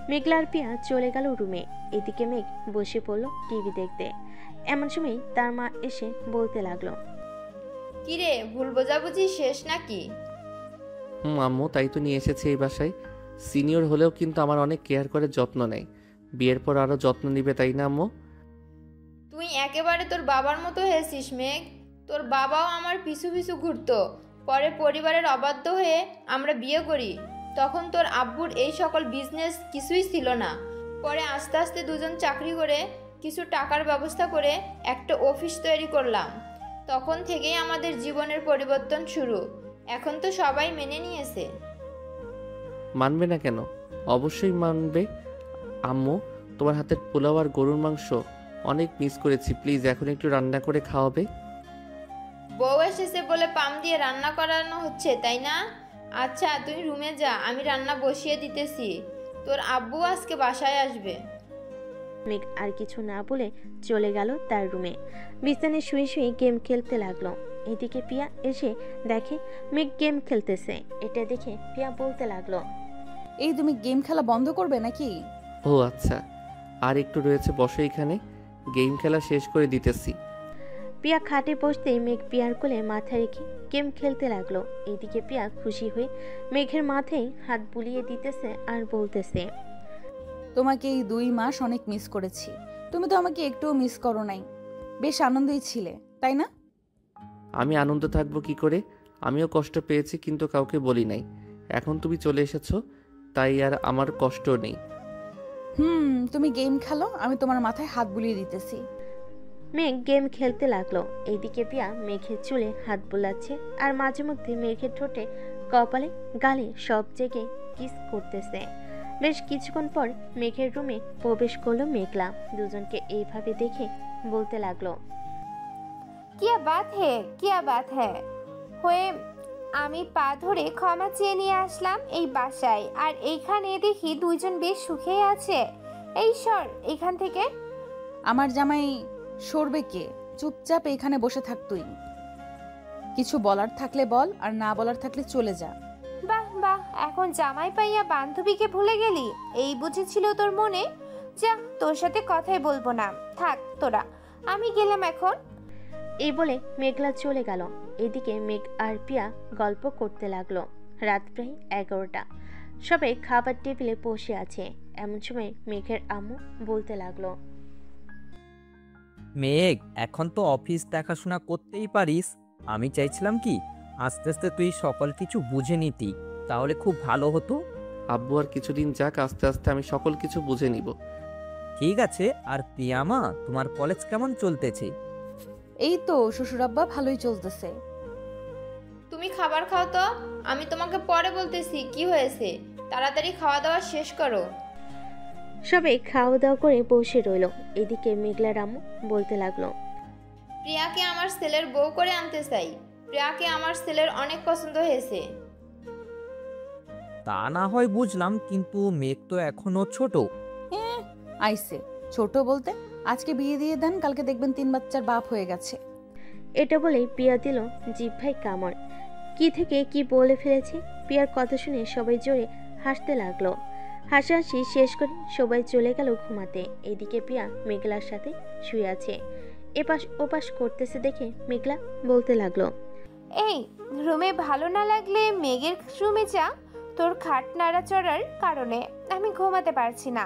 মেঘলার প্রিয়া চলে গেল রুমে। এদিকে মেঘ বসে পড়লো টিভি দেখতে। এমন সময় তার মা এসে বলতে লাগলো, কিরে, ভুল বোঝাবুঝি শেষ নাকি? আম্মু, তাই তো নিয়ে এসেছি এই বাসায়। সিনিয়র হলেও কিন্তু আমার অনেক কেয়ার করে যত্ন নেয়। বিয়ের পর আরো যত্ন নিবে, তাই না আম্মু? তুই একেবারে তোর বাবার মতো হয়েছিস মেঘ। তোর বাবাও আমার পিছু পিছু ঘুরতো। পরে পরিবারের অবাধ্য হয়ে আমরা বিয়ে করি। তখন তোর আব্বুর এই সকল বিজনেস কিছুই ছিল না। পরে আস্তে আস্তে দুজন চাকরি করে কিছু টাকার ব্যবস্থা করে একটা অফিস তৈরি করলাম। তখন থেকেই আমাদের জীবনের পরিবর্তন শুরু। এখন তো সবাই মেনে নিয়েছে। মানবে না কেন? অবশ্যই মানবে। আম্মু, তোমার হাতের পোলাও আর গরুর মাংস অনেক মিস করেছি। প্লিজ এখন একটু রান্না করে খাওয়াবে। বউ এসেছে বলে পাম দিয়ে রান্না করানো হচ্ছে, তাই না? আচ্ছা তুই রুমে যা, আমি রান্না বসিয়ে দিতেছি। তোর আব্বু আজকে বাসায় আসবে। মেঘ আর কিছু না বলে চলে গেল তার রুমে। বিছানায় শুয়ে শুয়ে গেম খেলতে লাগলো। এদিকে পিয়া এসে দেখে মেঘ গেম খেলতেছে। এটা দেখে পিয়া বলতে লাগলো, এই তুমি গেম খেলা বন্ধ করবে নাকি? ও আচ্ছা, আর একটু রয়েছে, বসো এখানে, গেম খেলা শেষ করে দিতেছি। পিয়া খাটে বসতেই মেঘ পিয়ার কোলে মাথা রেখে গেম খেলতে লাগলো। এদিকে পিয়া খুশি হয়ে মেঘের মাথায় হাত বুলিয়ে দিতেছে আর বলতেছে, তোমাকে এই 2 মাস অনেক মিস করেছি। তুমি তো আমাকে একটুও মিস করো নাই। বেশ আনন্দই ছিলে, তাই না? আমি আনন্দ থাকবো কি করে? আমিও কষ্ট পেয়েছি, কিন্তু কাউকে বলি নাই। এখন তুমি চলে এসেছো, তাই আর আমার কষ্ট নেই। তুমি গেম খেলো, আমি তোমার মাথায় হাত বুলিয়ে দিতেছি। মেঘ গেম খেলতে লাগলো। এইদিকে পিয়া মেঘের চুলে হাত বুলাচ্ছে আর মাঝে মধ্যে মেঘের ঠোঁটে, কপালে, গালে সব জায়গায় কিস করতেছে। বেশ কিছুক্ষণ পর মেঘের রুমে প্রবেশ করলো মেঘলা। দুজনকে এইভাবে দেখে বলতে লাগলো, কিয়া বাত হ্যাঁ হয়ে আমি পা ধরে ক্ষমা চেয়ে নিয়ে আসলাম এই বাসায়, আর এইখানে দেখি দুইজন বেশ সুখেই আছে। এই সর এখান থেকে। আমার জামাই সরবে কে? চুপচাপ এখানে বসে থাক তুই। কিছু বলার থাকলে বল, আর না বলার থাকলে চলে যা। বাহ বাহ, এখন জামাই পাইয়া বান্ধবীকে ভুলে গেলি? এই বুঝেছিল তোর মনে? যা, তোর সাথে কথাই বলবো না, থাক তোরা, আমি গেলাম এখন। এই বলে মেঘলা চলে গেল। এদিকে মেঘ আর পিয়া গল্প করতে লাগলো। রাত প্রায় 11টা। সবাই খাবার টেবিলে বসে আছে। এমন সময় মেঘের আম্মু বলতে লাগলো, মেঘ, এখন তো অফিস দেখাশোনা করতেই পারিস। আমি চাইছিলাম কি আস্তে আস্তে তুই সকল কিছু বুঝে নিতি, তাহলে খুব ভালো হতো। আব্বু আর কিছুদিন যাক, আস্তে আস্তে আমি সকল কিছু বুঝে নিব। ঠিক আছে। আর প্রিয়ামা, তোমার কলেজ কেমন চলতেছে? এই তো শ্বশুরাব্বা, ভালোই চলতেছে। তুমি খাবার খাও তো, আমি তোমাকে পরে বলতেছি কি হয়েছে। তাড়াতাড়ি খাওয়া দাওয়া শেষ করো। সবাই খাওয়া দাওয়া করে বসে রইল। এদিকে মেঘলার আম্মু বলতে লাগলো, প্রিয়াকে আমার ছেলের বউ করে আনতে চাই। প্রিয়াকে আমার ছেলের অনেক পছন্দ হয়েছে। তা না হয় বুঝলাম, কিন্তু মেঘ তো এখনো ছোট। আইসে ছোট বলতে, আজকে বিয়ে দিয়ে দেন, কালকে দেখবেন 3 বাচ্চার বাপ হয়ে গেছে। এটা বলেই পিয়া দিল জিহ্বায় কামড়। কি থেকে কি বলে ফেলেছে। পিয়ার কথা শুনে সবাই জোরে হাসতে লাগলো। হাসাহাসি শেষ করে সবাই চলে গেল ঘুমাতে। এদিকে পিয়া মেঘলার সাথে শুয়ে আছে। এপাশ ওপাশ করতেছে দেখে মেঘলা বলতে লাগলো, এই রুমে ভালো না লাগলে মেঘের রুমে যা। তোর খাট নাড়াচড়ার কারণে আমি ঘুমাতে পারছি না।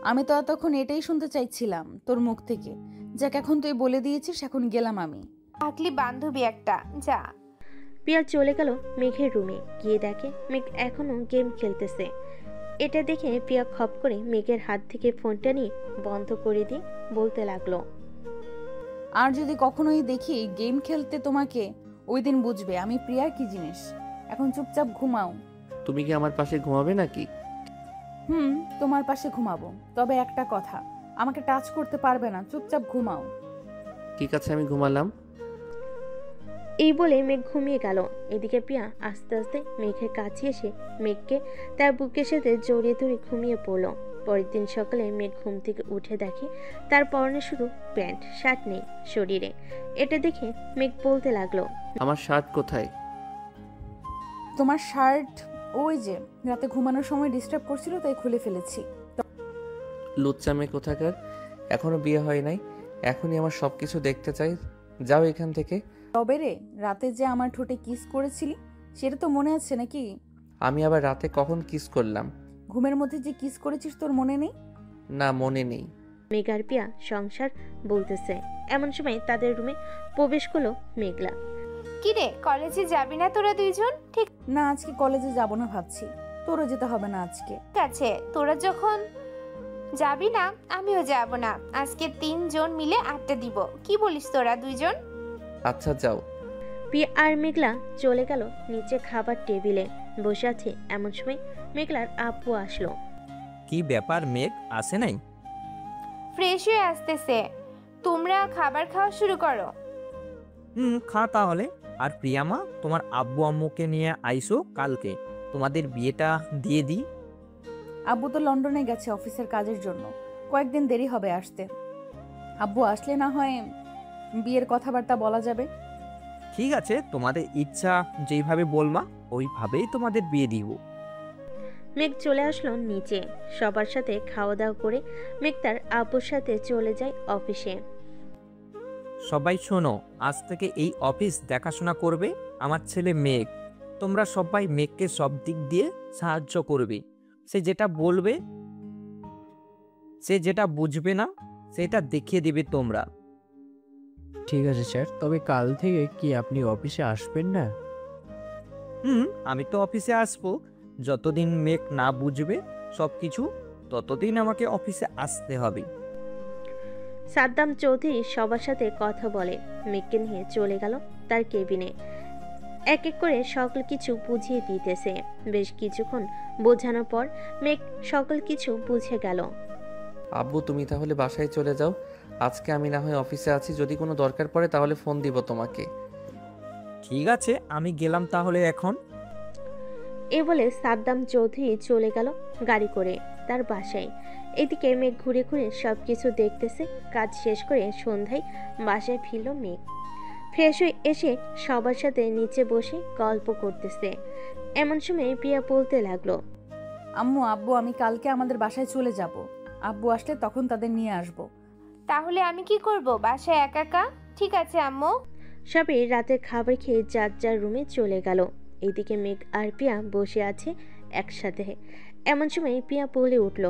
আমি তো এতক্ষণ এটাই শুনতে চাইছিলাম তোর মুখ থেকে। যাক, এখন তুই বলে দিয়েছিস, এখন গেলাম আমি। থাকলি বান্ধবী একটা, যা। পিয়া চলে গেল মেঘের রুমে। গিয়ে দেখে মেঘ এখনো গেম খেলতেছে। এটা দেখে পিয়া খপ করে মেঘের হাত থেকে ফোনটা নিয়ে বন্ধ করে দিয়ে বলতে লাগলো, আর যদি কখনোই দেখি গেম খেলতে তোমাকে, ওই দিন বুঝবে আমি প্রিয়ার কি জিনিস। এখন চুপচাপ ঘুমাও। তুমি কি আমার পাশে ঘুমাবে নাকি? তোমার পাশে ঘুমাবো, তবে একটা কথা, আমাকে টাচ করতে পারবে না। চুপচাপ ঘুমাও। ঠিক আছে, আমি ঘুমালাম। এই বলে মেঘ ঘুমিয়ে গেল। এদিকে পিয়া আস্তে আস্তে মেঘের কাছে এসে মেঘকে তার বুকের সাথে জড়িয়ে ধরে ঘুমিয়ে পড়ল। পরের দিন সকালে মেঘ ঘুম থেকে উঠে দেখে তার পরনে শুধু প্যান্ট, শার্ট নেই শরীরে। এটা দেখে মেঘ বলতে লাগলো, আমার শার্ট কোথায়? তোমার শার্ট ওই যে রাতে ঘুমানোর সময় ডিস্টার্ব করছিল, তাই খুলে ফেলেছি। লুচ্চা মেয়ে কোথাকার, এখনো বিয়ে হয় নাই, এখনই আমার সবকিছু দেখতে চাই। যাও এখান থেকে। তবে রে, রাতে যে আমার ঠোঁটে কিস করেছিলি, সেটা তো মনে আছে নাকি? আমি আবার রাতে কখন কিস করলাম? ঘুমের মধ্যে যে কিস করেছিস, তোর মনে নেই? না, মনে নেই। মেঘ আর পিয়া সংসার বলতেছে। এমন সময় তাদের রুমে প্রবেশ করলো মেঘলা। কিরে, কলেজে যাবি না তোরা দুইজন? ঠিক না, আজকে কলেজে যাব না ভাবছি। তোরও যেতে হবে না আজকে। আছে, তোরা যখন যাবি না আমিও যাব না। আজকে 3 জন মিলে আড্ডা দিব। কি বলিস তোরা দুইজন? আচ্ছা যাও। পিয়া আর মেঘলা চলে গেল নিচে খাবার টেবিলে বসে আছে। এমন সময় মেঘলার আব্বু আসলো। কি ব্যাপার, মেঘ আসে নাই? ফ্রেশ হয়ে আসতেছে, তোমরা খাবার খাওয়া শুরু করো। খা তাহলে। আর প্রিয়ামা, তোমার আব্বু আম্মুকে নিয়ে আইসো কালকে, তোমাদের বিয়েটা দিয়ে দিই। আব্বু তো লন্ডনে গেছে অফিসের কাজের জন্য, কয়েকদিন দেরি হবে আসতে। আব্বু আসলে না হয় বিয়ের কথাবার্তা বলা যাবে। ঠিক আছে, তোমাদের ইচ্ছা যেইভাবে বলবা ওইভাবেই তোমাদের বিয়ে দিব। মেঘ চলে আসলো নিচে। সবার সাথে খাওয়া দাওয়া করে মেঘ তার আব্বুর সাথে চলে যায় অফিসে। সবাই শোনো, আজ থেকে এই অফিস দেখাশোনা করবে আমার ছেলে মেঘ। তোমরা সবাই মেঘকে সব দিক দিয়ে সাহায্য করবে। সে যেটা বলবে, সে যেটা বুঝবে না সেটা দেখিয়ে দিবে তোমরা। ঠিক আছে স্যার, তবে কাল থেকে কি আপনি অফিসে আসবেন না? আমি তো অফিসে আসবো, যতদিন মেঘ না বুঝবে সব কিছু ততদিন আমাকে অফিসে আসতে হবে। সাদ্দাম চৌধুরী সবার সাথে কথা বলে মেঘকে নিয়ে চলে গেল তার কেবিনে। এক এক করে সকল কিছু বুঝিয়ে দিতেছে। বেশ কিছুক্ষণ বোঝানোর পর মেঘ সকল কিছু বুঝে গেল। আব্বু তুমি তাহলে বাসায় চলে যাও, আজকে আমি না হয় অফিসে আছি, যদি কোনো দরকার পড়ে তাহলে ফোন দিব তোমাকে। ঠিক আছে, আমি গেলাম তাহলে এখন। এ বলে সাদ্দাম চৌধুরী চলে গেল গাড়ি করে তার বাসায়। এদিকে মেঘ ঘুরে ঘুরে সব কিছু দেখতেছে। কাজ শেষ করে সন্ধ্যায় বাসায় ফিরল মেঘ। ফ্রেশ হয়ে এসে সবার সাথে নিচে বসে গল্প করতেছে। এমন সময় প্রিয়া বলতে লাগলো, আম্মু আব্বু আমি কালকে আমাদের বাসায় চলে যাব। আব্বু আসলে তখন তাদের নিয়ে আসব। তাহলে আমি কি করব বাসায় একা একা? ঠিক আছে আম্মু। সবাই রাতের খাবার খেয়ে যার যার রুমে চলে গেল। এদিকে মেঘ আর প্রিয়া বসে আছে একসাথে। এমন সময় প্রিয়া বলে উঠল,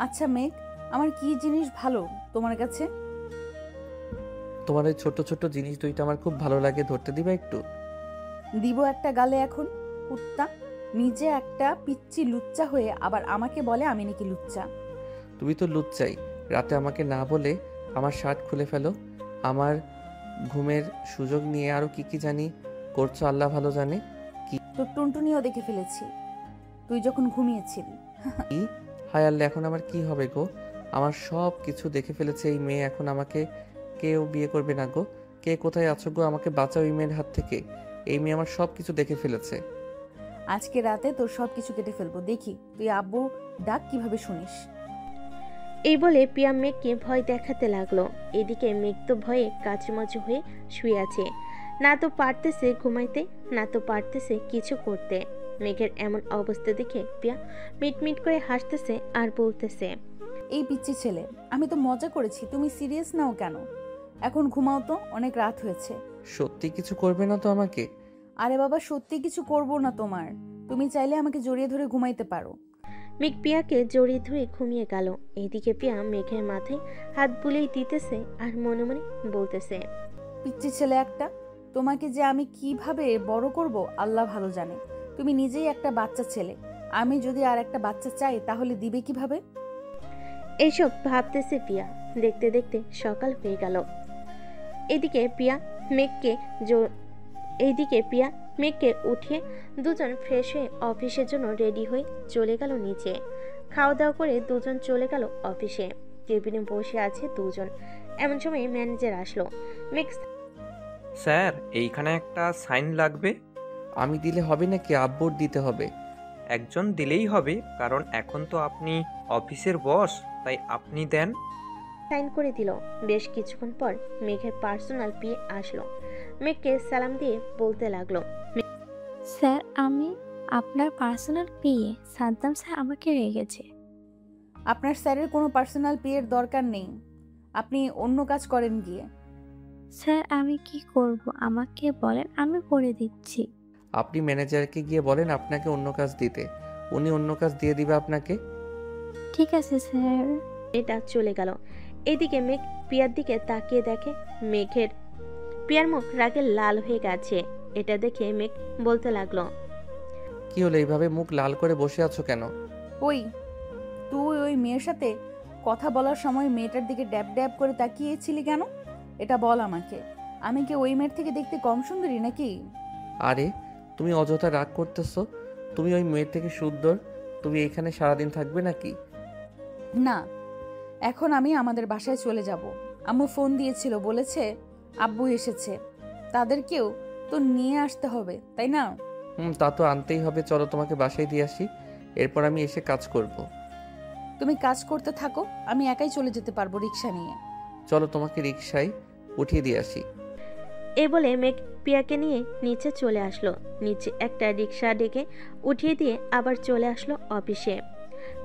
আচ্ছা মেঘ, আমার কি জিনিস ভালো তোমার কাছে? তোমার ওই ছোট ছোট জিনিস দুইটা আমার খুব ভালো লাগে, ধরতে দিবা একটু? দিব একটা গালে এখন। কুত্তা, নিজে একটা পিচ্চি লুচ্চা হয়ে আবার আমাকে বলে আমি নাকি লুচ্চা। তুমি তো লুচ্চাই, রাতে আমাকে না বলে আমার শার্ট খুলে ফেলো, আমার ঘুমের সুযোগ নিয়ে আরো কি কি জানি করছো আল্লাহ ভালো জানে। তোর টুনটুনিও দেখে ফেলেছি তুই যখন ঘুমিয়েছিলি। কি? হায় আল্লাহ, এখন আমার কি হবে গো? আমার সব কিছু দেখে ফেলেছে এই মেয়ে, এখন আমাকে কেউ বিয়ে করবে না গো। কে কোথায় আছো গো? আমাকে বাঁচাও এই মেয়ের হাত থেকে। এই মেয়ে আমার সব কিছু দেখে ফেলেছে। আজকে রাতে তোর সব কিছু কেটে ফেলবো, দেখি তুই আব্বু ডাক কিভাবে শুনিস। এই বলে প্রিয়া মেঘকে ভয় দেখাতে লাগলো। এদিকে মেঘ তো ভয়ে কাচুমাচু হয়ে শুয়ে আছে। না তো পারতেছে ঘুমাইতে, না তো পারতেছে কিছু করতে। মেঘের এমন অবস্থা দেখে প্রিয়া মিটমিট করে হাসতেছে আর বলতেছে, এই পিচ্চি ছেলে, আমি তো মজা করেছি, তুমি সিরিয়াস নাও কেন? এখন ঘুমাও তো, অনেক রাত হয়েছে। সত্যি কিছু করবে না তো আমাকে? আরে বাবা, সত্যি কিছু করব না তোমার, তুমি চাইলে আমাকে জড়িয়ে ধরে ঘুমাইতে পারো। মেঘ প্রিয়াকে জড়িয়ে ধরে ঘুমিয়ে গেল। এইদিকে প্রিয়া মেঘের মাথায় হাত বুলিয়ে দিতেছে আর মনে মনে বলতেছে, পিচ্চি ছেলে একটা, তোমাকে যে আমি কিভাবে বড় করব আল্লাহ ভালো জানে। তুমি নিজেই একটা বাচ্চা ছেলে, আমি যদি আর একটা বাচ্চা চাই তাহলে দিবে কিভাবে? এইসব ভাবতেছে প্রিয়া। দেখতে দেখতে সকাল হয়ে গেল। এদিকে প্রিয়া মেঘকে উঠিয়ে দুজন ফ্রেশ হয়ে অফিসের জন্য রেডি হয়ে চলে গেল নিচে। খাওয়া দাওয়া করে দুজন চলে গেল অফিসে। কেবিনে বসে আছে দুজন। এমন সময় ম্যানেজার আসলো। মেঘ, স্যার এইখানে একটা সাইন লাগবে। আমি দিলে হবে নাকি? আব্বুর দিতে হবে। একজন দিলেই হবে, কারণ এখন তো আপনি অফিসের বস, তাই আপনি দেন। সাইন করে দিল। বেশ কিছুক্ষণ পর মেঘের পার্সোনাল পিএ আসলো। মেঘকে সালাম দিয়ে বলতে লাগলো, স্যার আমি আপনার পার্সোনাল পিএ, সাদ্দাম স্যার আমাকে রেখেছে। আপনার স্যারের কোনো পার্সোনাল পিএর দরকার নেই, আপনি অন্য কাজ করেন গিয়ে। স্যার আমি কি করব আমাকে বলেন, আমি করে দিচ্ছি। আপনি ম্যানেজারকে গিয়ে বলেন আপনাকে অন্য কাজ দিতে, উনি অন্য কাজ দিয়ে দিবে আপনাকে। ঠিক আছে স্যার। এটা চলে গেল। এদিকে মেঘ প্রিয়ার দিকে তাকিয়ে দেখে প্রিয়ার মুখ রাগে লাল হয়ে গেছে। এটা দেখে মেঘ বলতে লাগলো, কি হলো, এইভাবে মুখ লাল করে বসে আছো কেন? ওই তুই ওই মেয়ের সাথে কথা বলার সময় মেয়েটার দিকে ড্যাব ড্যাব করে তাকিয়েছিলি কেন? এটা বল আমাকে। আমি কি ওই মেয়ের থেকে দেখতে কম সুন্দরী নাকি? আরে তুমি অযথা রাগ করতেছো, তুমি ওই মেয়ের থেকে সুন্দর। তুমি এখানে সারাদিন থাকবে নাকি? না, এখন আমি আমাদের বাসায় চলে যাব। আম্মু ফোন দিয়েছিল, বলেছে আব্বু এসেছে, তাদেরকেও তো নিয়ে আসতে হবে, তাই না? তা তো আনতেই হবে। চলো তোমাকে বাসায় দিয়ে আসি, এরপর আমি এসে কাজ করব। তুমি কাজ করতে থাকো, আমি একাই চলে যেতে পারবো রিক্সা নিয়ে। চলো তোমাকে রিক্সায় উঠিয়ে দিয়ে আসি। এ বলে মেঘ পিয়াকে নিয়ে নিচে চলে আসলো। নিচে একটা রিক্সা ডেকে উঠিয়ে দিয়ে আবার চলে আসলো অফিসে।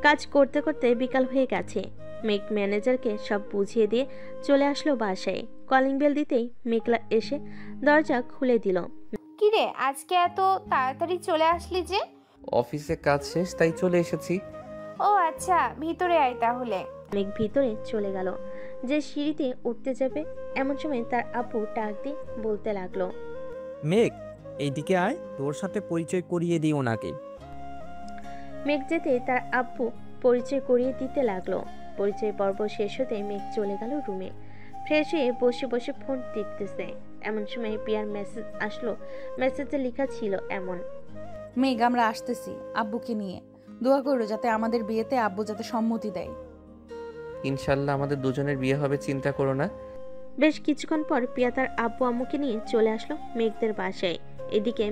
কাজ করতে করতে বিকাল হয়ে গেছে। মেঘ ম্যানেজারকে সব বুঝিয়ে দিয়ে চলে আসলো বাসায়। কলিং বেল দিতেই মেঘলা এসে দরজা খুলে দিল। কিরে আজকে এত তাড়াতাড়ি চলে আসলি যে? অফিসে কাজ শেষ, তাই চলে এসেছি। ও আচ্ছা, ভিতরে আয় তাহলে। মেঘ ভিতরে চলে গেল। যে সিঁড়িতে উঠতে যাবে এমন সময় তার আপু ডাক দিয়ে বলতে লাগলো, মেঘ এইদিকে আয়, তোর সাথে পরিচয় করিয়ে দিই ওনাকে। মেঘ যেতে তার আব্বু পরিচয় করিয়ে দিতে লাগলো। পরিচয় পর্ব শেষ হতে মেঘ চলে গেল রুমে। ফ্রেশ হয়ে বসে বসে ফোন টিপতেছে। এমন সময় পিয়ার মেসেজ আসলো। মেসেজে লেখা ছিল এমন, মেঘ, আমরা আসতেছি আব্বুকে নিয়ে। দোয়া করো যাতে আমাদের বিয়েতে আব্বু যাতে সম্মতি দেয়। ইনশাল্লাহ আমাদের দুজনের বিয়ে হবে, চিন্তা করো না। বেশ কিছুক্ষণ পর পিয়া তার আব্বু আম্মুকে নিয়ে চলে আসলো মেঘদের বাসায়। এদিকে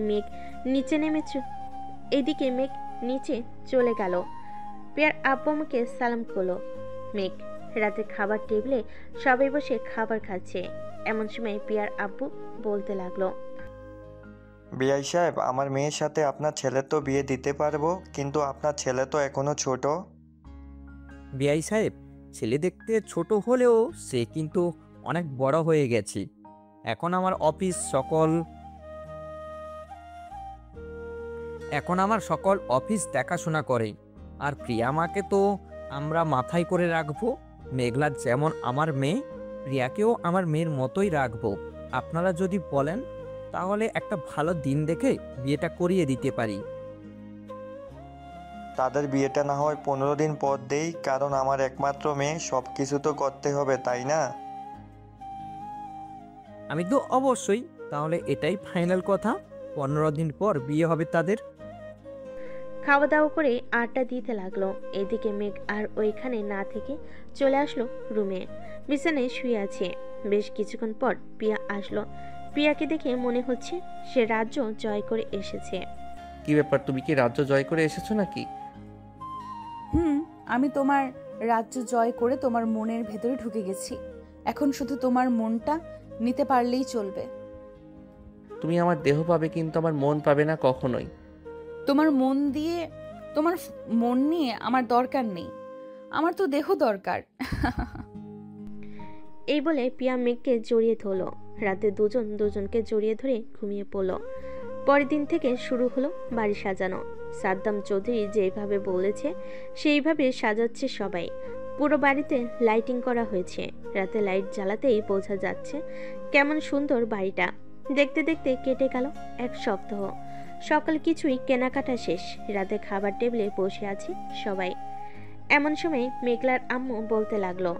মেঘ নিচে চলে গেল। পিয়ার আব্বু আম্মুকে সালাম করলো। মেঘ রাতে খাবার টেবিলে সবাই বসে খাবার খাচ্ছে। এমন সময় পিয়ার আব্বু বলতে লাগলো, বিআই সাহেব, আমার মেয়ের সাথে আপনার ছেলের তো বিয়ে দিতে পারবো, কিন্তু আপনার ছেলে তো এখনো ছোট। বিআই সাহেব, ছেলে দেখতে ছোট হলেও সে কিন্তু অনেক বড় হয়ে গেছে। এখন আমার সকল অফিস দেখাশোনা করে। আর প্রিয়ামাকে তো আমরা মাথায় করে রাখবো। মেঘলা যেমন আমার মেয়ে, প্রিয়াকেও আমার মেয়ের মতোই রাখবো। আপনারা যদি বলেন তাহলে একটা ভালো দিন দেখে বিয়েটা করিয়ে দিতে পারি। তাদের বিয়েটা না হয় 15 দিন পর দেই, কারণ আমার একমাত্র মেয়ে, সব কিছু তো করতে হবে, তাই না? আমি তো অবশ্যই, তাহলে এটাই ফাইনাল কথা, 15 দিন পর বিয়ে হবে তাদের। খাওয়া দাওয়া করে আড্ডা দিতে লাগলো। এদিকে মেঘ আর ওইখানে না থেকে চলে আসলো রুমে। বিছানায় শুয়ে আছে। বেশ কিছুক্ষণ পর পিয়া আসলো। পিয়াকে দেখে মনে হচ্ছে সে রাজ্য জয় করে এসেছে। কি ব্যাপার, তুমি কি রাজ্য জয় করে এসেছো নাকি? আমি তোমার রাজ্য জয় করে তোমার মনের ভেতরে ঢুকে গেছি। এখন শুধু তোমার মনটা নিতে পারলেই চলবে। তুমি আমার দেহ পাবে, কিন্তু আমার মন পাবে না কখনোই। তোমার মন নিয়ে আমার দরকার নেই, আমার তো দেহ দরকার। এই বলে পিয়া মেঘকে জড়িয়ে ধরলো। রাতে দুজনকে জড়িয়ে ধরে ঘুমিয়ে পড়লো। পরের দিন থেকে শুরু হলো বাড়ি সাজানো। সাদ্দাম চৌধুরী যেভাবে বলেছে সেইভাবে সাজাচ্ছে সবাই। পুরো বাড়িতে লাইটিং করা হয়েছে। রাতে লাইট জ্বালাতেই বোঝা যাচ্ছে কেমন সুন্দর বাড়িটা। দেখতে দেখতে কেটে গেল এক সপ্তাহ। সকাল কিছুই কেনাকাটা শেষ। রাতে খাবার টেবিলে বসে আছে সবাই। এমন সময় মেঘলার আম্মু বলতে লাগলো,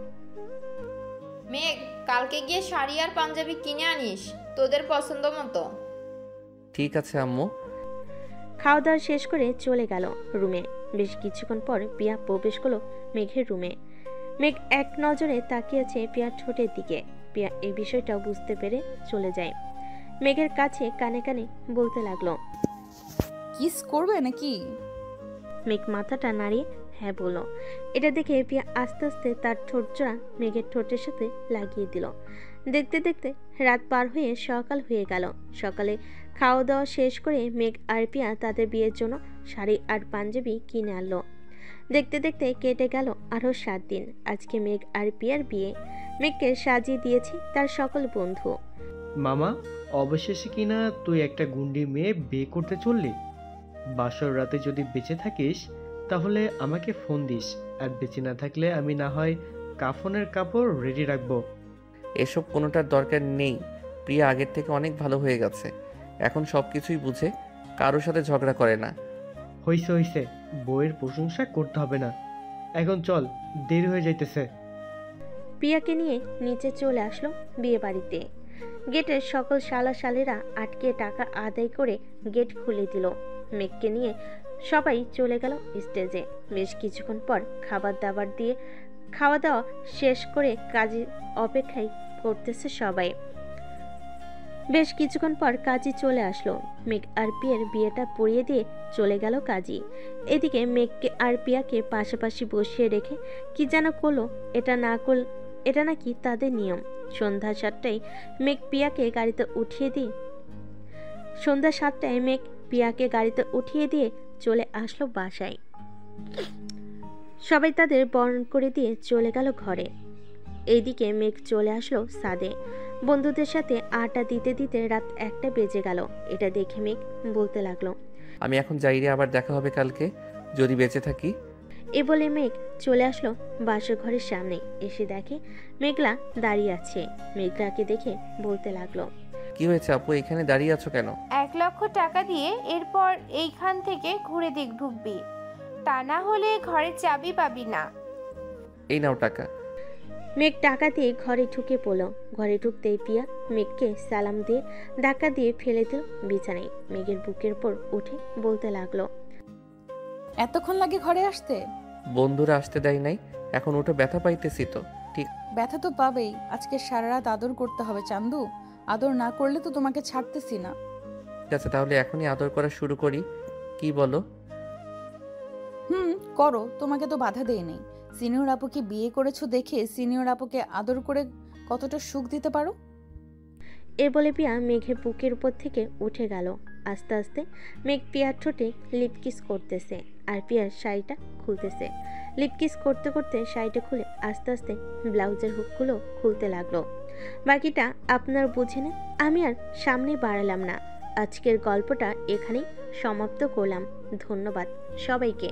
মেঘ, কালকে গিয়ে শাড়ি আর পাঞ্জাবি কিনে আনিস তোদের পছন্দ মতো। ঠিক আছে আম্মু। খাওয়া দাওয়া শেষ করে চলে গেল রুমে। বেশ কিছুক্ষণ পর পিয়া প্রবেশ করলো মেঘের রুমে। মেঘ এক নজরে তাকিয়েছে পিয়ার ঠোঁটের দিকে। পিয়া এই বিষয়টাও বুঝতে পেরে চলে যায়। মেঘের কাছে কানে কানে বলতে লাগলো, কিস করবে নাকি? মেঘ মাথাটা নাড়িয়ে হ্যাঁ বলল। এটা দেখে পিয়া আস্তে আস্তে তার ঠোঁট জোড়া মেঘের ঠোঁটের সাথে লাগিয়ে দিল। দেখতে দেখতে রাত পার হয়ে সকাল হয়ে গেল। সকালে খাওয়া দাওয়া শেষ করে মেঘ আর পিয়া তাদের বিয়ের জন্য শাড়ি আর পাঞ্জাবি কিনে আনলো। দেখতে দেখতে কেটে গেল আরও 7 দিন। আজকে মেঘ আর পিয়ার বিয়ে। মেঘকে সাজিয়ে দিয়েছে তার সকল বন্ধু। মামা, অবশেষে কিনা তুই একটা গুন্ডি মেয়ে বিয়ে করতে চললি। বাসর রাতে যদি বেঁচে থাকিস তাহলে আমাকে ফোন দিস, আর বেঁচে না থাকলে আমি না হয় কাফনের কাপড় রেডি রাখবো। এসব কোনোটার দরকার নেই। প্রিয়া আগের থেকে অনেক ভালো হয়ে গেছে। এখন সব কিছুই বুঝে, কারোর সাথে ঝগড়া করে না। হইছে, বউয়ের প্রশংসা করতে হবে না। এখন চল, দেরি হয়ে যাইতেছে। পিয়াকে নিয়ে নিচে চলে আসলো বিয়ে বাড়িতে। গেটের সকল শালাশালীরা আটকে টাকা আদায় করে গেট খুলে দিল। মেঘকে নিয়ে সবাই চলে গেল স্টেজে। বেশ কিছুক্ষণ পর খাওয়া দাওয়া শেষ করে কাজে অপেক্ষায় করতেছে সবাই। বেশ কিছুক্ষণ পর কাজী চলে আসলো। মেঘ আর পিয়ার বিয়েটা পড়িয়ে দিয়ে চলে গেল কাজী। এদিকে মেঘকে আর পিয়াকে পাশাপাশি বসিয়ে রেখে কি যেন করলো। এটা নাকি তাদের নিয়ম। সন্ধ্যা 7টায় মেঘ পিয়াকে গাড়িতে উঠিয়ে দিয়ে চলে আসলো বাসায়। সবাই তাদের বরণ করে দিয়ে চলে গেল ঘরে। এইদিকে মেঘ চলে আসলো ছাদে। বন্ধুদের সাথে আড্ডা দিতে দিতে রাত 1টা বেজে গেল। এটা দেখে মেঘ বলতে লাগলো, আমি এখন যাই রে, আবার দেখা হবে কালকে যদি বেঁচে থাকি। এ বলে মেঘ চলে আসলো বাসর ঘরের সামনে। এসে দেখে মেঘলা দাঁড়িয়ে আছে। মেঘলাকে দেখে বলতে লাগলো, কি হয়েছে আপু, এখানে দাঁড়িয়ে আছো কেন? 1 লক্ষ টাকা দিয়ে এরপর এইখান থেকে ঘুরে ঢুকবি, তা না হলে ঘরের চাবি পাবি না। এই নাও টাকা। মেঘ টাকা দিয়ে ঘরে ঢুকে পড়ল। ঘরে ঢুকতেই পিয়া মেঘকে সালাম দিয়ে ধাক্কা দিয়ে ফেলে দিল বিছানায়। মেঘের বুকের উপর উঠে বলতে লাগলো, এতক্ষণ লাগে ঘরে আসতে? বন্ধুরা আসতে দেয় নাই, এখন ওটা ব্যথা পাইতেছি তো। ঠিক ব্যথা তো পাবেই। আজকে সারা রাত আদর করতে হবে চান্দু। আদর না করলে তো তোমাকে ছাড়তেছি না। আছে, তাহলে এখনই আদর করা শুরু করি, কি বলো? করো, তোমাকে তো বাধা দেই নেই। সিনিয়র আপুকে বিয়ে করেছো দেখে সিনিয়র আপুকে আদর করে কতটা সুখ দিতে পারো। এ বলে পিয়া মেঘের বুকের উপর থেকে উঠে গেল। আস্তে আস্তে মেঘ পিয়ার ঠোঁটে লিপকিস করতেছে আর পিয়ার শাড়িটা খুলতেছে। লিপকিস করতে করতে শাড়িটা খুলে আস্তে আস্তে ব্লাউজের হুকগুলো খুলতে লাগলো। বাকিটা আপনার বুঝে নেন, আমি আর সামনে বাড়ালাম না। আজকের গল্পটা এখানেই সমাপ্ত করলাম। ধন্যবাদ সবাইকে।